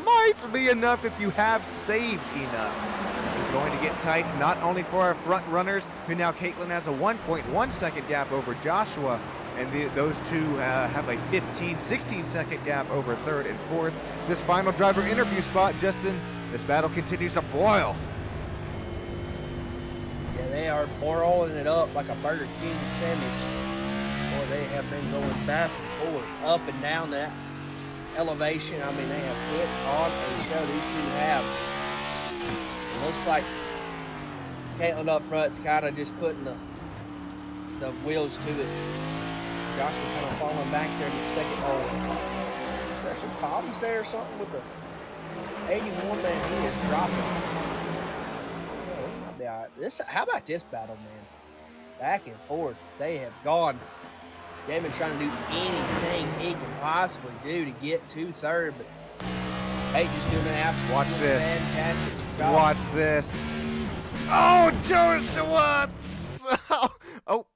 might be enough if you have saved enough. This is going to get tight, not only for our front runners, who now Caitlin has a 1.1 second gap over Joshua, and those two have a 16 second gap over third and fourth. This final driver interview spot, Justin, this battle continues to boil. Yeah, they are boiling it up like a Burger King sandwich. Boy, they have been going back and forth, up and down that elevation. I mean, they have put on a show. These two have. It looks like Caitlin up front's kind of just putting the wheels to it. Joshua kind of falling back there in the second hole. There's some problems there or something with the 81, man. He is dropping. Oh, he might be all right. How about this battle, man? Back and forth. They have gone. They've been trying to do anything he can possibly do to get to third, but hey, just doing an absolutely fantastic job. Watch this. Oh, Joshua! Oh.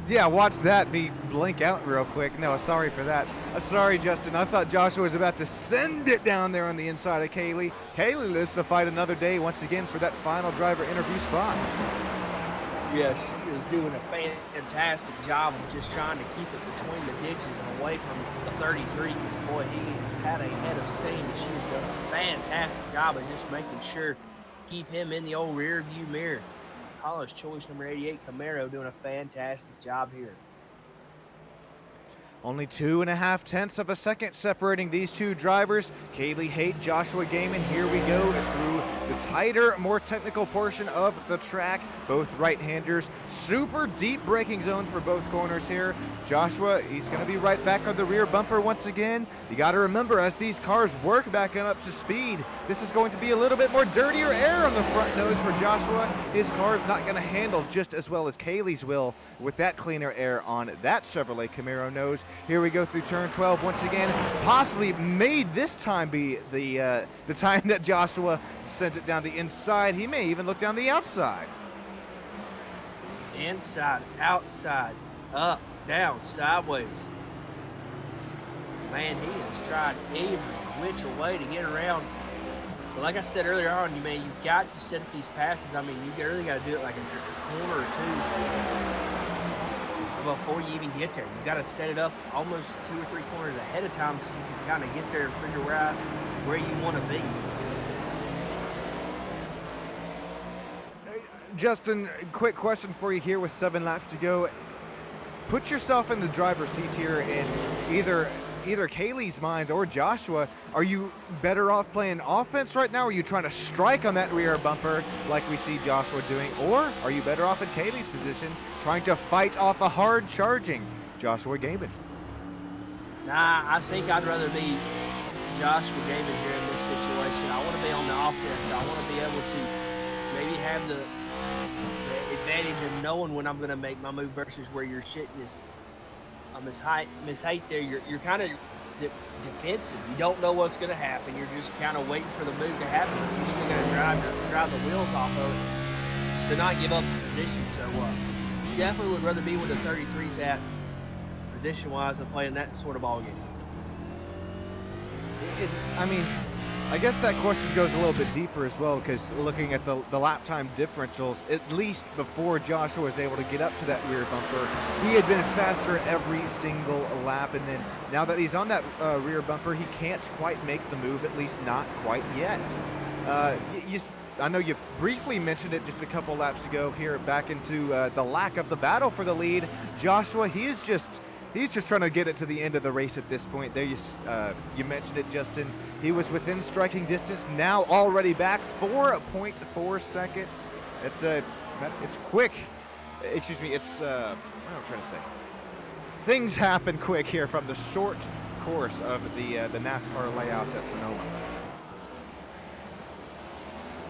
Yeah, watch that be blink out real quick. No, sorry for that. Sorry, Justin. I thought Joshua was about to send it down there on the inside of Kaylee. Kaylee lives to fight another day once again for that final driver interview spot. Yeah, she is doing a fantastic job of just trying to keep it between the ditches and away from the 33. Because, boy, he has had a head of steam. And she has done a fantastic job of just making sure keep him in the old rear view mirror. College choice number 88, Camaro, doing a fantastic job here. Only 2.5 tenths of a second separating these two drivers. Kaylee Haight, Joshua Gaiman. Here we go through the tighter, more technical portion of the track. Both right-handers. Super deep braking zones for both corners here. Joshua, he's going to be right back on the rear bumper once again. You got to remember, as these cars work back up to speed, this is going to be a little bit more dirtier air on the front nose for Joshua. His car's not going to handle just as well as Kaylee's will with that cleaner air on that Chevrolet Camaro nose. Here we go through turn 12 once again. Possibly may this time be the time that Joshua sent it down the inside. He may even look down the outside. Inside, outside, up, down, sideways. Man, he has tried every which way to get around. But like I said earlier on, you've got to set up these passes. I mean, you really got to do it like a corner or two before you even get there. You got to set it up almost 2 or 3 corners ahead of time so you can kind of get there and figure out where you want to be. Justin, quick question for you here with 7 laps to go. Put yourself in the driver's seat here, and either Kaylee's minds or Joshua, are you better off playing offense right now? Or are you trying to strike on that rear bumper like we see Joshua doing? Or are you better off in Kaylee's position, trying to fight off a hard charging Joshua Gaiman? Nah, I think I'd rather be Joshua Gaiman here in this situation. I want to be on the offense. I want to be able to maybe have the advantage of knowing when I'm going to make my move versus where you're sitting is Miss Haight there. You're kind of defensive. You don't know what's going to happen. You're just kind of waiting for the move to happen, but you still got to drive the wheels off of it to not give up the position. So definitely would rather be where the 33's at position-wise than playing that sort of ball game. I guess that question goes a little bit deeper as well, because looking at the lap time differentials, at least before Joshua was able to get up to that rear bumper, he had been faster every single lap, and then now that he's on that rear bumper, he can't quite make the move, at least not quite yet. I know you briefly mentioned it just a couple laps ago here, back into the lack of the battle for the lead. Joshua, he's just trying to get it to the end of the race at this point. There you mentioned it, Justin. He was within striking distance, now already back 4.4 seconds. It's quick. Excuse me, what am I trying to say? Things happen quick here from the short course of the NASCAR layouts at Sonoma.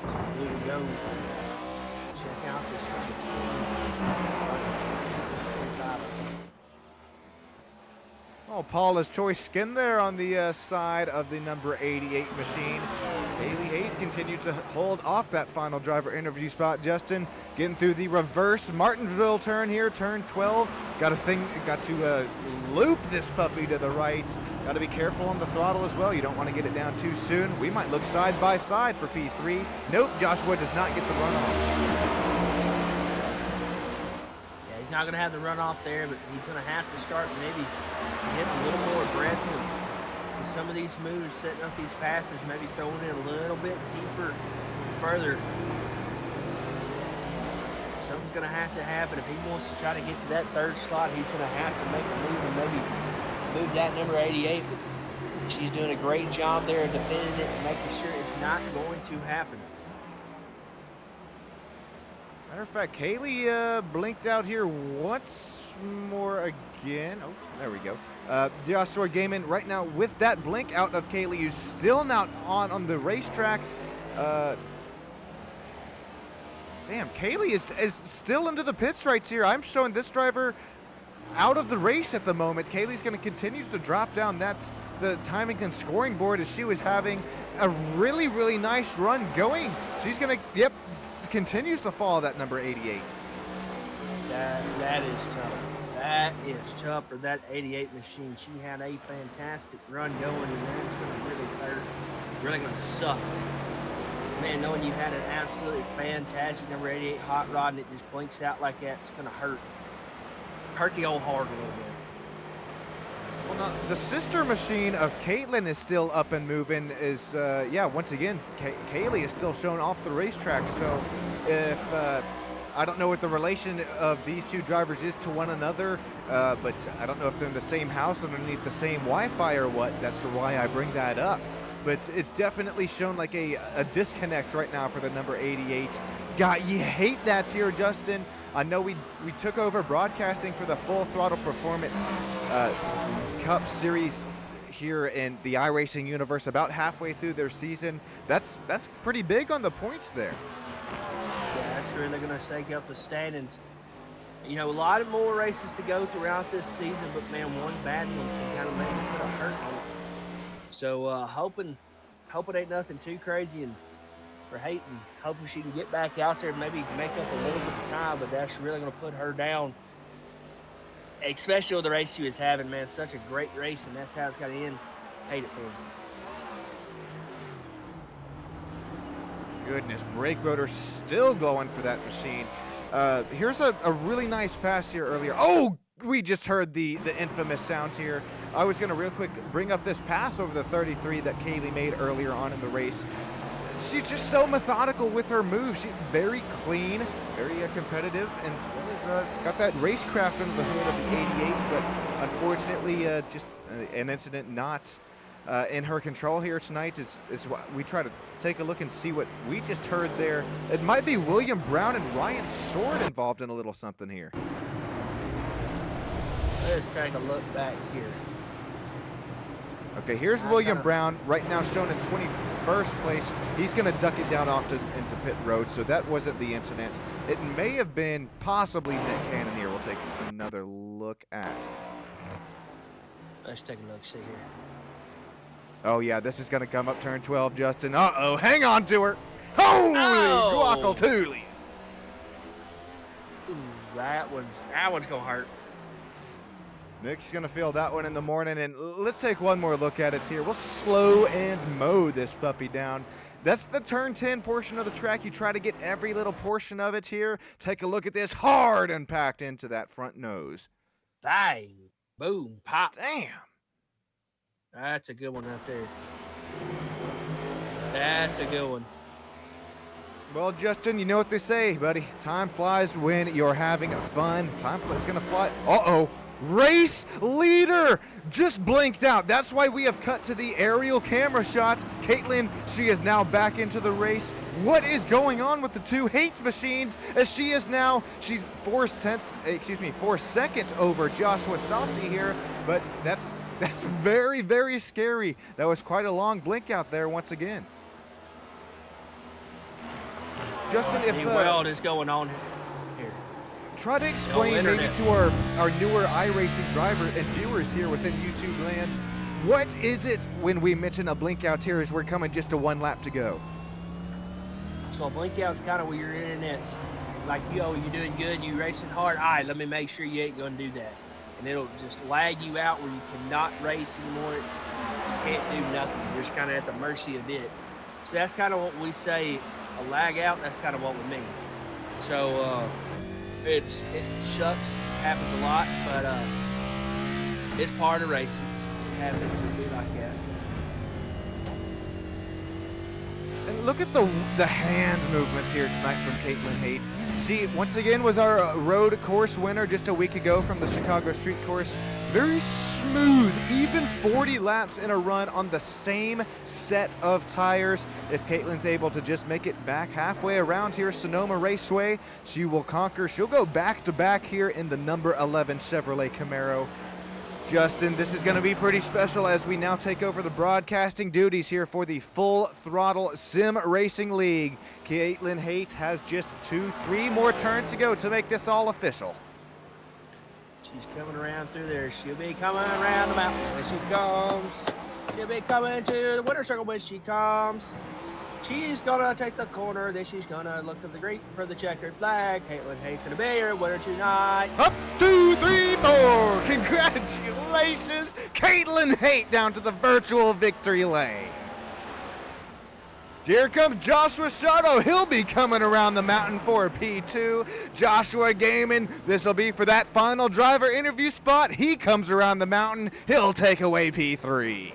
Here we go. Check out this Oh, Paula's choice skin there on the side of the number 88 machine. Kaylee 88 continue to hold off that final driver interview spot. Justin getting through the reverse Martinsville turn here, turn 12. Got to loop this puppy to the right. Got to be careful on the throttle as well. You don't want to get it down too soon. We might look side by side for P3. Nope, Joshua does not get the runoff. He's not going to have the runoff there, but he's going to have to start maybe getting a little more aggressive with some of these moves, setting up these passes, maybe throwing it a little bit deeper, further. Something's going to happen. If he wants to try to get to that third slot, he's going to have to make a move and maybe move that number 88. But she's doing a great job there of defending it and making sure it's not going to happen. Matter of fact, Kaylee blinked out here once more again. Oh, there we go. Joshua Gaiman right now with that blink out of Kaylee, who's still not on the racetrack. Damn, Kaylee is still into the pit stripes here. I'm showing this driver out of the race at the moment. Kaylee's going to continue to drop down. That's the timing and scoring board as she was having a really, really nice run going. She's going to, yep, continues to follow that number 88. That is tough. That is tough for that 88 machine. She had a fantastic run going, and that's going to really hurt. Really going to suck. Man, knowing you had an absolutely fantastic number 88 hot rod and it just blinks out like that, it's going to hurt. Hurt the old heart a little bit. Well, now, the sister machine of Caitlin is still up and moving. Yeah, once again, Kaylee is still shown off the racetrack. So if I don't know what the relation of these two drivers is to one another, but I don't know if they're in the same house underneath the same Wi-Fi or what. That's why I bring that up. But it's definitely shown like a disconnect right now for the number 88. God, you hate that here, Justin. I know we took over broadcasting for the Full Throttle Performance Cup Series here in the iRacing universe about halfway through their season. That's pretty big on the points there. Yeah, that's really going to shake up the standings. You know, a lot of more races to go throughout this season, but man, one bad one can kind of maybe put a hurt on it. So hoping it ain't nothing too crazy, and for Hayden, hopefully she can get back out there and maybe make up a little bit of time, but that's really going to put her down, especially with the race she was having, man. Such a great race, and that's how it's got to end. Hate it for her. Goodness, brake rotor still glowing for that machine. Here's a really nice pass here earlier. Oh, we just heard the infamous sound here. I was going to real quick bring up this pass over the 33 that Kaylee made earlier on in the race. She's just so methodical with her moves. She's very clean, very competitive, and has got that racecraft under the hood of the 88s, but unfortunately just an incident not in her control here tonight is what we try to take a look and see what we just heard there. It might be William Brown and Ryan Sword involved in a little something here. Let's take a look back here. Okay, here's William Brown right now shown in 21st place. He's going to duck it down off into pit road, so that wasn't the incident. It may have been possibly Nick Cannon here. We'll take another look at. Let's take a look, see here. Oh, yeah, this is going to come up turn 12, Justin. Uh-oh, hang on to her. Holy guacal toolies. Ooh, that one's going to hurt. Nick's going to feel that one in the morning, and let's take one more look at it here. We'll slow and mow this puppy down. That's the turn 10 portion of the track. You try to get every little portion of it here. Take a look at this, hard and packed into that front nose. Bang, boom, pop. Damn. That's a good one right there. That's a good one. Well, Justin, you know what they say, buddy. Time flies when you're having fun. Time is going to fly. Uh-oh. Race leader just blinked out. That's why we have cut to the aerial camera shots. Caitlin, she is now back into the race. What is going on with the two hate machines as she's 4 seconds over Joshua Saucy here, but that's very, very scary. That was quite a long blink out there once again. Justin, if the world is going on here. Try to explain maybe to our newer iRacing driver and viewers here within YouTube land, what is it when we mention a blink out here as we're coming just to one lap to go? So a blink out's kind of where your internet's like, yo, you're doing good, you racing hard. All right, let me make sure you ain't gonna do that, and it'll just lag you out where you cannot race anymore. You can't do nothing. You're just kind of at the mercy of it. So that's kind of what we say, a lag out. That's kind of what we mean. So it sucks, it happens a lot, but it's part of racing. It happens to be like that. And look at the hand movements here tonight from Caitlin Haight. She, once again, was our road course winner just a week ago from the Chicago Street Course. Very smooth, even 40 laps in a run on the same set of tires. If Caitlin's able to just make it back halfway around here, Sonoma Raceway, she will conquer. She'll go back-to-back here in the number 11 Chevrolet Camaro. Justin, this is going to be pretty special as we now take over the broadcasting duties here for the Full Throttle Sim Racing League. Caitlin Haight has just 3 more turns to go to make this all official. She's coming around through there. She'll be coming around the mountain when she comes. She'll be coming to the winner's circle when she comes. She's gonna take the corner, then she's gonna look to the green for the checkered flag. Caitlin Haight's gonna be your winner tonight. Up, 2, 3, 4. Congratulations, Caitlin Haight down to the virtual victory lane. Here comes Joshua Shardo. He'll be coming around the mountain for P2. Joshua Gaiman, this will be for that final driver interview spot. He comes around the mountain. He'll take away P3.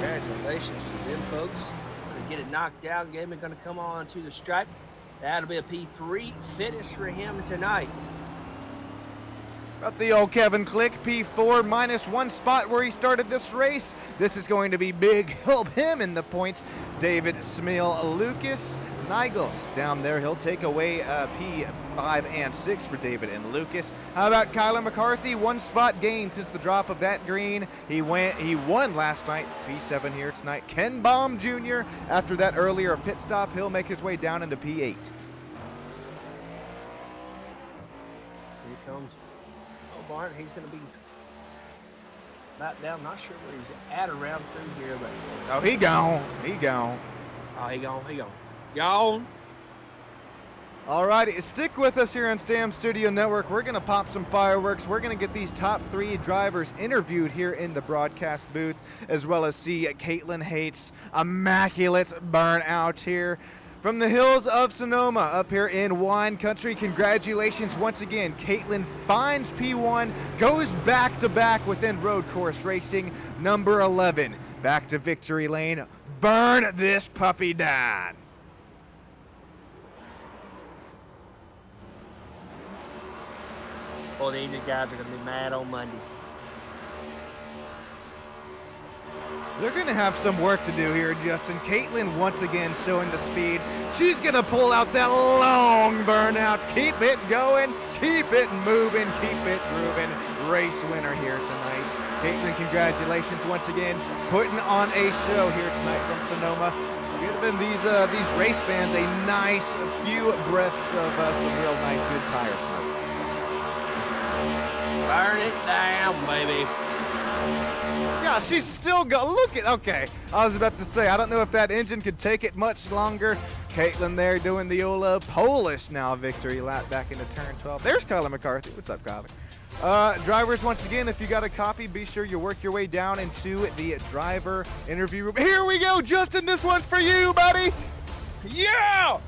Congratulations to them folks. Gonna get it knocked down. Gaiman gonna come on to the stripe. That'll be a P3 finish for him tonight. Got the old Kevin Click, P4, -1 spot where he started this race. This is going to be big. Help him in the points. David Smil Lucas. Nigels down there. He'll take away P5 and 6 for David and Lucas. How about Kyler McCarthy? 1 spot gain since the drop of that green. He won last night. P7 here tonight. Ken Baum Jr. After that earlier pit stop, he'll make his way down into P8. Here comes Barn. He's going to be about down. Not sure where he's at around through here, but Oh, he gone. He gone. oh, he gone. He gone. Gone. All righty, stick with us here on Stam Studio Network. We're going to pop some fireworks. We're going to get these top 3 drivers interviewed here in the broadcast booth, as well as see Caitlin Haight's immaculate burnout here. From the hills of Sonoma up here in wine country, congratulations once again. Caitlin finds P1, goes back-to-back within road course racing, number 11. Back to victory lane. Burn this puppy down. Oh, the Indian guys are going to be mad on Monday. They're going to have some work to do here, Justin. Caitlin once again showing the speed. She's going to pull out that long burnout. Keep it going, keep it moving, keep it grooving. Race winner here tonight. Caitlin, congratulations once again. Putting on a show here tonight from Sonoma. Giving these race fans a nice few breaths of some real nice good tire smoke. Burn it down, baby. Yeah, she's still okay. I was about to say, I don't know if that engine could take it much longer. Caitlin there doing the old Polish now victory lap back into turn 12. There's Kyler McCarthy. What's up, Kyler? Drivers, once again, if you got a copy, be sure you work your way down into the driver interview room. Here we go, Justin. This one's for you, buddy. Yeah!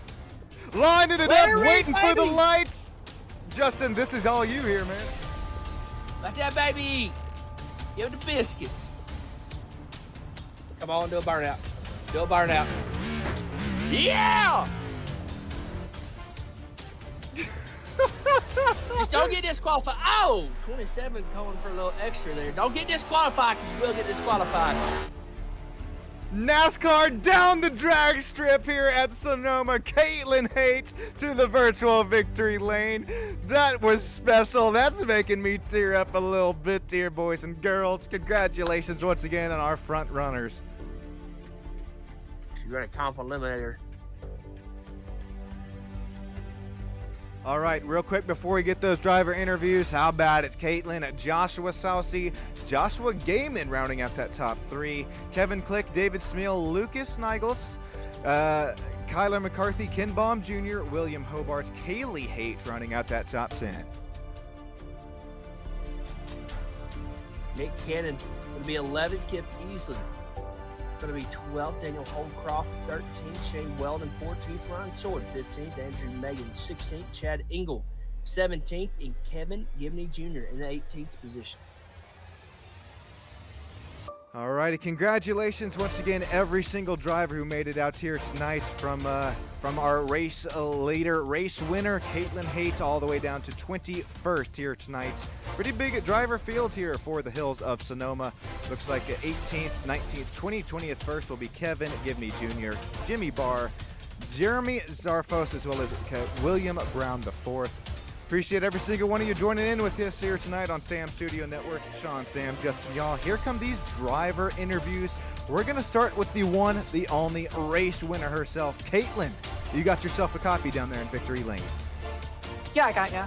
Lining it Larry, up, waiting for the baby. lights. Justin, this is all you here, man. Let that baby eat. Give it the biscuits. Come on, do a burnout. Do a burnout. Yeah! Just don't get disqualified. Oh, 27 going for a little extra there. Don't get disqualified because you will get disqualified. NASCAR down the drag strip here at Sonoma. Caitlin Haight to the virtual victory lane. That was special. That's making me tear up a little bit here, boys and girls. Congratulations once again on our front runners. She's ready to comp eliminator. All right, real quick before we get those driver interviews, how about it's Caitlin, Joshua Saucy, Joshua Gaiman rounding out that top 3, Kevin Click, David Smeal, Lucas Nigels, Kyler McCarthy, Ken Baum Jr., William Hobart, Kaylee Haight rounding out that top 10. Nick Cannon going to be 11th, Kip Easley. Going to be 12th, Daniel Holcroft, 13th, Shane Weldon, 14th, Ryan Sword, 15th, Andrew Megan, 16th, Chad Engel, 17th, and Kevin Gibney Jr. in the 18th position. All righty, congratulations once again every single driver who made it out here tonight, from our race leader, race winner Caitlin Haight, all the way down to 21st here tonight. Pretty big driver field here for the hills of Sonoma. Looks like 18th, 19th, 20th first will be Kevin Gibney Jr., Jimmy Barr, Jeremy Zarfos, as well as William Brown the fourth. Appreciate every single one of you joining in with us here tonight on Stam Studio Network. Sean Stam, Justin Y'all. Here come these driver interviews. We're going to start with the one, the only race winner herself, Caitlin. You got yourself a copy down there in Victory Lane. Yeah, I got ya.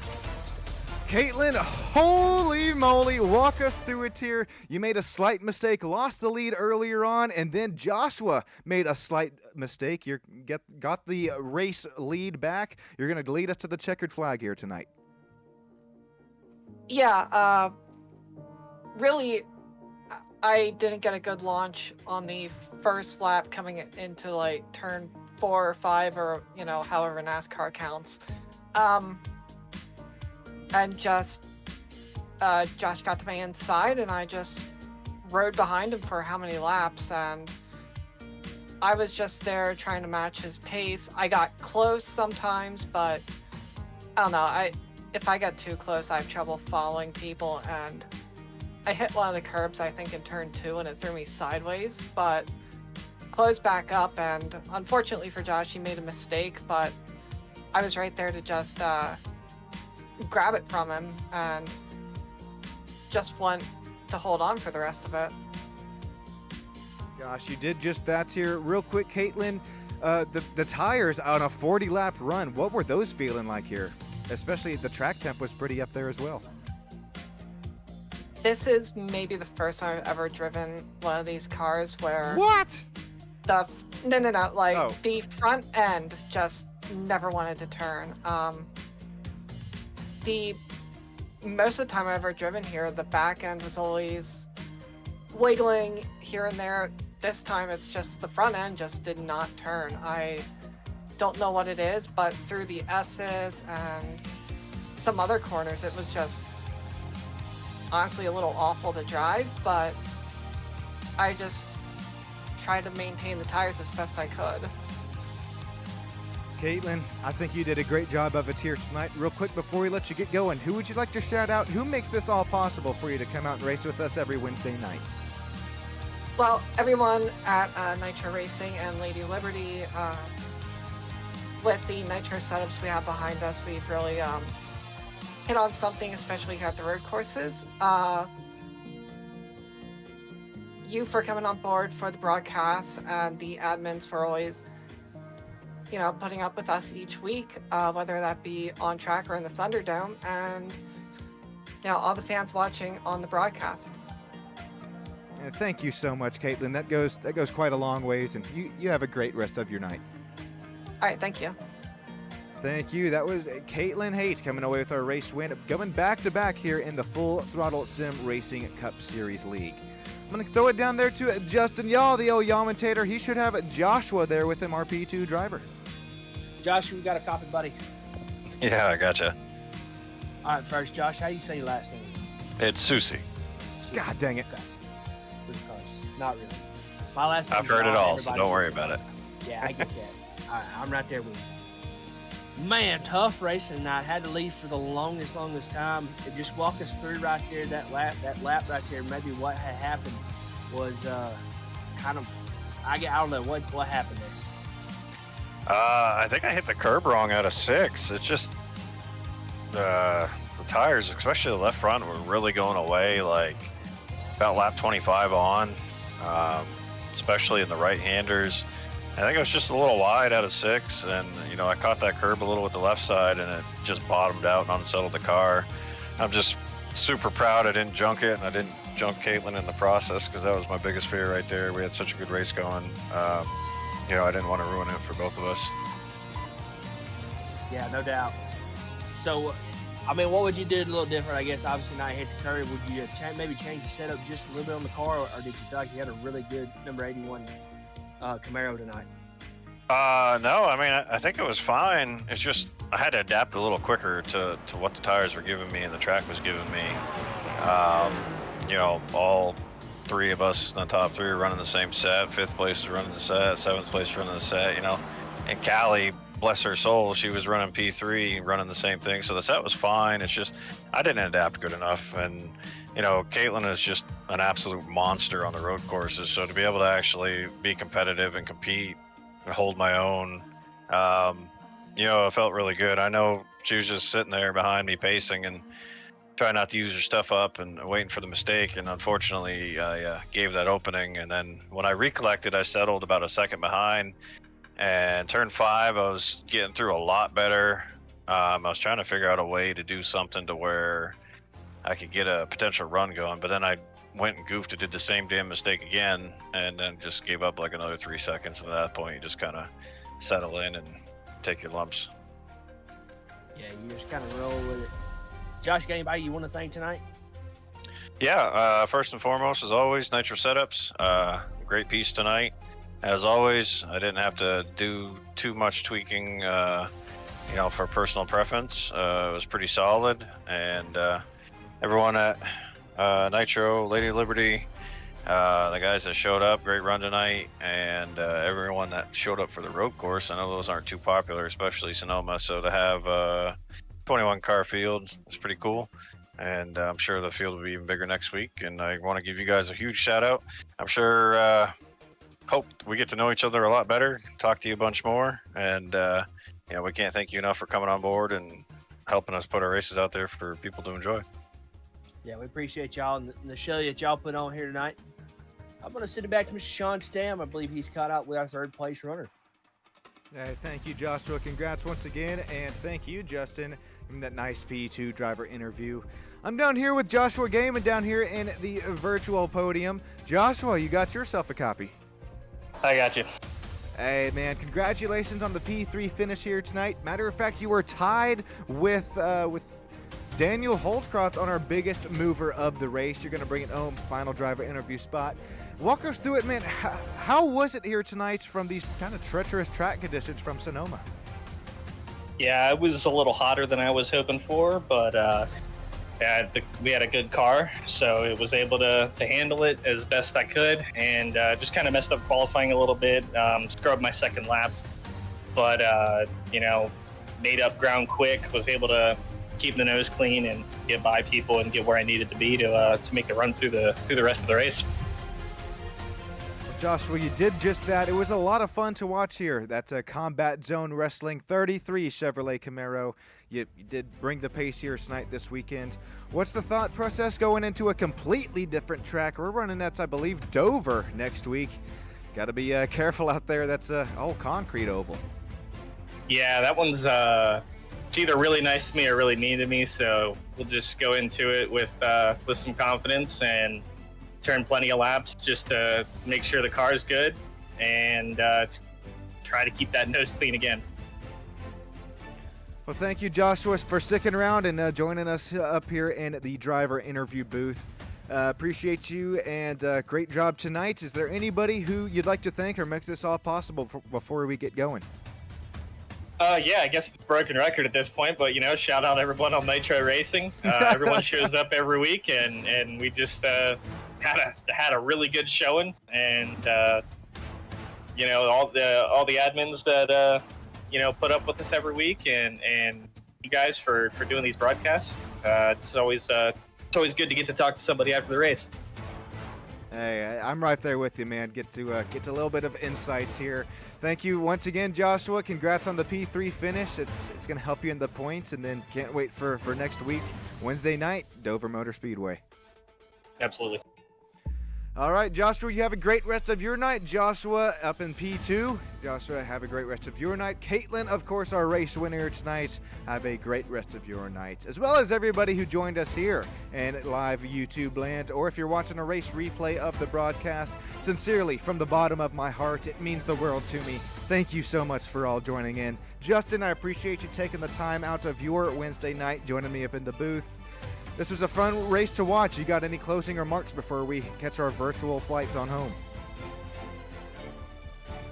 Caitlin, holy moly, walk us through it here. You made a slight mistake, lost the lead earlier on, and then Joshua made a slight mistake. You got the race lead back. You're going to lead us to the checkered flag here tonight. Yeah, really, I didn't get a good launch on the first lap coming into like turn 4 or 5, or however NASCAR counts. And just Josh got to my inside, and I just rode behind him for how many laps, and I was just there trying to match his pace. I got close sometimes, but I don't know. If I get too close, I have trouble following people, and I hit one of the curbs, I think, in turn 2, and it threw me sideways, but closed back up, and unfortunately for Josh, he made a mistake, but I was right there to just grab it from him, and just want to hold on for the rest of it. Gosh, you did just that here. Real quick, Caitlin, the tires on a 40-lap run, what were those feeling like here? Especially the track temp was pretty up there as well. This is maybe the first time I've ever driven one of these cars where What? no, like Oh. the front end just never wanted to turn. The most of the time I've ever driven here, the back end was always wiggling here and there. This time it's just the front end just did not turn. I don't know what it is, but through the S's and some other corners, it was just honestly a little awful to drive, but I just tried to maintain the tires as best I could. Caitlin, I think you did a great job of it here tonight. Real quick, before we let you get going, who would you like to shout out? Who makes this all possible for you to come out and race with us every Wednesday night? Well, everyone at Nitro Racing and Lady Liberty, with the Nitro setups we have behind us, we've really hit on something, especially here at the road courses. You for coming on board for the broadcast, and the admins for always, putting up with us each week, whether that be on track or in the Thunderdome, and all the fans watching on the broadcast. Yeah, thank you so much, Caitlin. That goes quite a long ways, and you have a great rest of your night. All right, thank you. Thank you. That was Caitlin Haight coming away with our race win, going back-to-back here in the Full Throttle Sim Racing Cup Series League. I'm going to throw it down there to Justin Y'all, the old Yamentator. He should have Joshua there with him, our P2 driver. Josh, you got a copy, buddy? Yeah, I gotcha. All right, first, Josh, how do you say your last name? It's Susie. God dang it. Okay. Pretty close. Not really. My last name I've heard it all, so don't worry about it. Yeah, I get that. All right, I'm right there with you. Man, tough racing tonight. Had to leave for the longest time. It just walked us through right there, that lap right there. Maybe what had happened was kind of, I don't know what happened there. I think I hit the curb wrong out of 6. It's just the tires, especially the left front, were really going away. Like about lap 25 on, especially in the right-handers. I think it was just a little wide out of 6, and I caught that curb a little with the left side, and it just bottomed out and unsettled the car. I'm just super proud I didn't junk it, and I didn't junk Caitlin in the process, because that was my biggest fear right there. We had such a good race going. I didn't want to ruin it for both of us. Yeah, no doubt. So, I mean, what would you do a little different? I guess obviously not hit the curb. Would you maybe change the setup just a little bit on the car, or did you feel like you had a really good number 81 Camaro tonight? No, I mean, I think it was fine. It's just I had to adapt a little quicker to what the tires were giving me and the track was giving me. All 3 of us in the top 3 are running the same set. 5th place is running the set. 7th place is running the set. And Callie, bless her soul, she was running P3, running the same thing. So the set was fine. It's just I didn't adapt good enough. And Caitlin is just an absolute monster on the road courses. So to be able to actually be competitive and compete and hold my own, it felt really good. I know she was just sitting there behind me pacing and trying not to use her stuff up and waiting for the mistake. And unfortunately, I gave that opening. And then when I recollected, I settled about a second behind. And turn 5, I was getting through a lot better. I was trying to figure out a way to do something to where I could get a potential run going, but then I went and goofed and did the same damn mistake again, and then just gave up like another 3 seconds. And at that point, you just kind of settle in and take your lumps. Yeah, you just kind of roll with it. Josh, got anybody you want to thank tonight? Yeah, first and foremost, as always, Nitro Setups. Great piece tonight. As always, I didn't have to do too much tweaking, for personal preference. It was pretty solid, and everyone at Nitro, Lady Liberty, the guys that showed up, great run tonight, and everyone that showed up for the road course. I know those aren't too popular, especially Sonoma, so to have a 21 car field is pretty cool, and I'm sure the field will be even bigger next week. And I want to give you guys a huge shout out. I'm sure hope we get to know each other a lot better, talk to you a bunch more, and we can't thank you enough for coming on board and helping us put our races out there for people to enjoy. Yeah, we appreciate y'all and the show that y'all put on here tonight. I'm going to send it back to Mr. Sean Stam. I believe he's caught out with our 3rd place runner. Hey, thank you, Joshua. Congrats once again, and thank you, Justin, in that nice P2 driver interview. I'm down here with Joshua Game and down here in the virtual podium. Joshua, you got yourself a copy. I got you. Hey, man, congratulations on the P3 finish here tonight. Matter of fact, you were tied with Daniel Holtzcroft on our biggest mover of the race. You're going to bring it home, final driver interview spot. Walk us through it, man. How was it here tonight from these kind of treacherous track conditions from Sonoma? Yeah, it was a little hotter than I was hoping for, but we had a good car, so it was able to handle it as best I could, and just kind of messed up qualifying a little bit, scrubbed my 2nd lap, but made up ground quick, was able to keep the nose clean and get by people and get where I needed to be to make the run through the rest of the race. Well, Joshua, you did just that. It was a lot of fun to watch here. That's a Combat Zone Wrestling 33 Chevrolet Camaro. You did bring the pace here tonight this weekend. What's the thought process going into a completely different track? We're running at, I believe, Dover next week. Got to be careful out there. That's a all concrete oval. Yeah, that one's it's either really nice to me or really mean to me. So we'll just go into it with some confidence and turn plenty of laps just to make sure the car is good and try to keep that nose clean again. Well, thank you, Joshua, for sticking around and joining us up here in the driver interview booth. Appreciate you, and great job tonight. Is there anybody who you'd like to thank or make this all possible before we get going? Yeah, I guess it's a broken record at this point, but shout out everyone on Nitro Racing. Everyone shows up every week, and we just had a really good showing, and all the admins that put up with us every week, and you guys for doing these broadcasts. It's always good to get to talk to somebody after the race. Hey, I'm right there with you, man. Get to a little bit of insights here. Thank you once again, Joshua. Congrats on the P3 finish. It's going to help you in the points, and then can't wait for next week, Wednesday night, Dover Motor Speedway. Absolutely. All right, Joshua, you have a great rest of your night. Joshua up in P2. Joshua, have a great rest of your night. Caitlin, of course, our race winner tonight. Have a great rest of your night. As well as everybody who joined us here in live YouTube land, or if you're watching a race replay of the broadcast, sincerely, from the bottom of my heart, it means the world to me. Thank you so much for all joining in. Justin, I appreciate you taking the time out of your Wednesday night, joining me up in the booth. This was a fun race to watch. You got any closing remarks before we catch our virtual flights on home?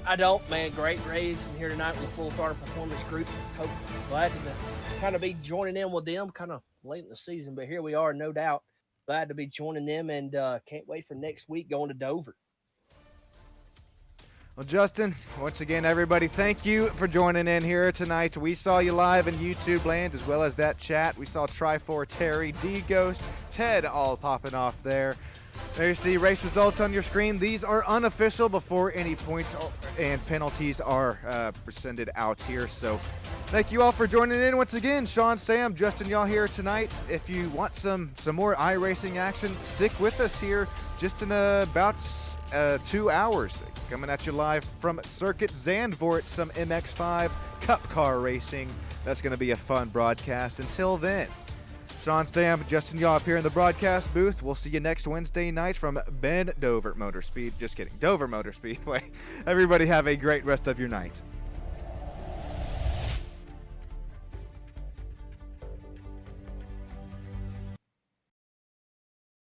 I don't, man. Great race and here tonight with the Full Throttle Performance Group. Glad to kind of be joining in with them, kind of late in the season, but here we are, no doubt. Glad to be joining them, and can't wait for next week going to Dover. Well, Justin, once again, everybody, thank you for joining in here tonight. We saw you live in YouTube land as well as that chat. We saw Tri4, Terry, D-Ghost, Ted all popping off there. There you see race results on your screen. These are unofficial before any points and penalties are presented out here. So thank you all for joining in once again. Sean, Sam, Justin, y'all here tonight. If you want some more iRacing action, stick with us here just in about 2 hours. Coming at you live from Circuit Zandvoort, some MX-5 Cup car racing. That's going to be a fun broadcast. Until then, Sean Stam, Justin Yaw up here in the broadcast booth. We'll see you next Wednesday night from Dover Motor Speed. Just kidding, Dover Motor Speedway. Everybody have a great rest of your night.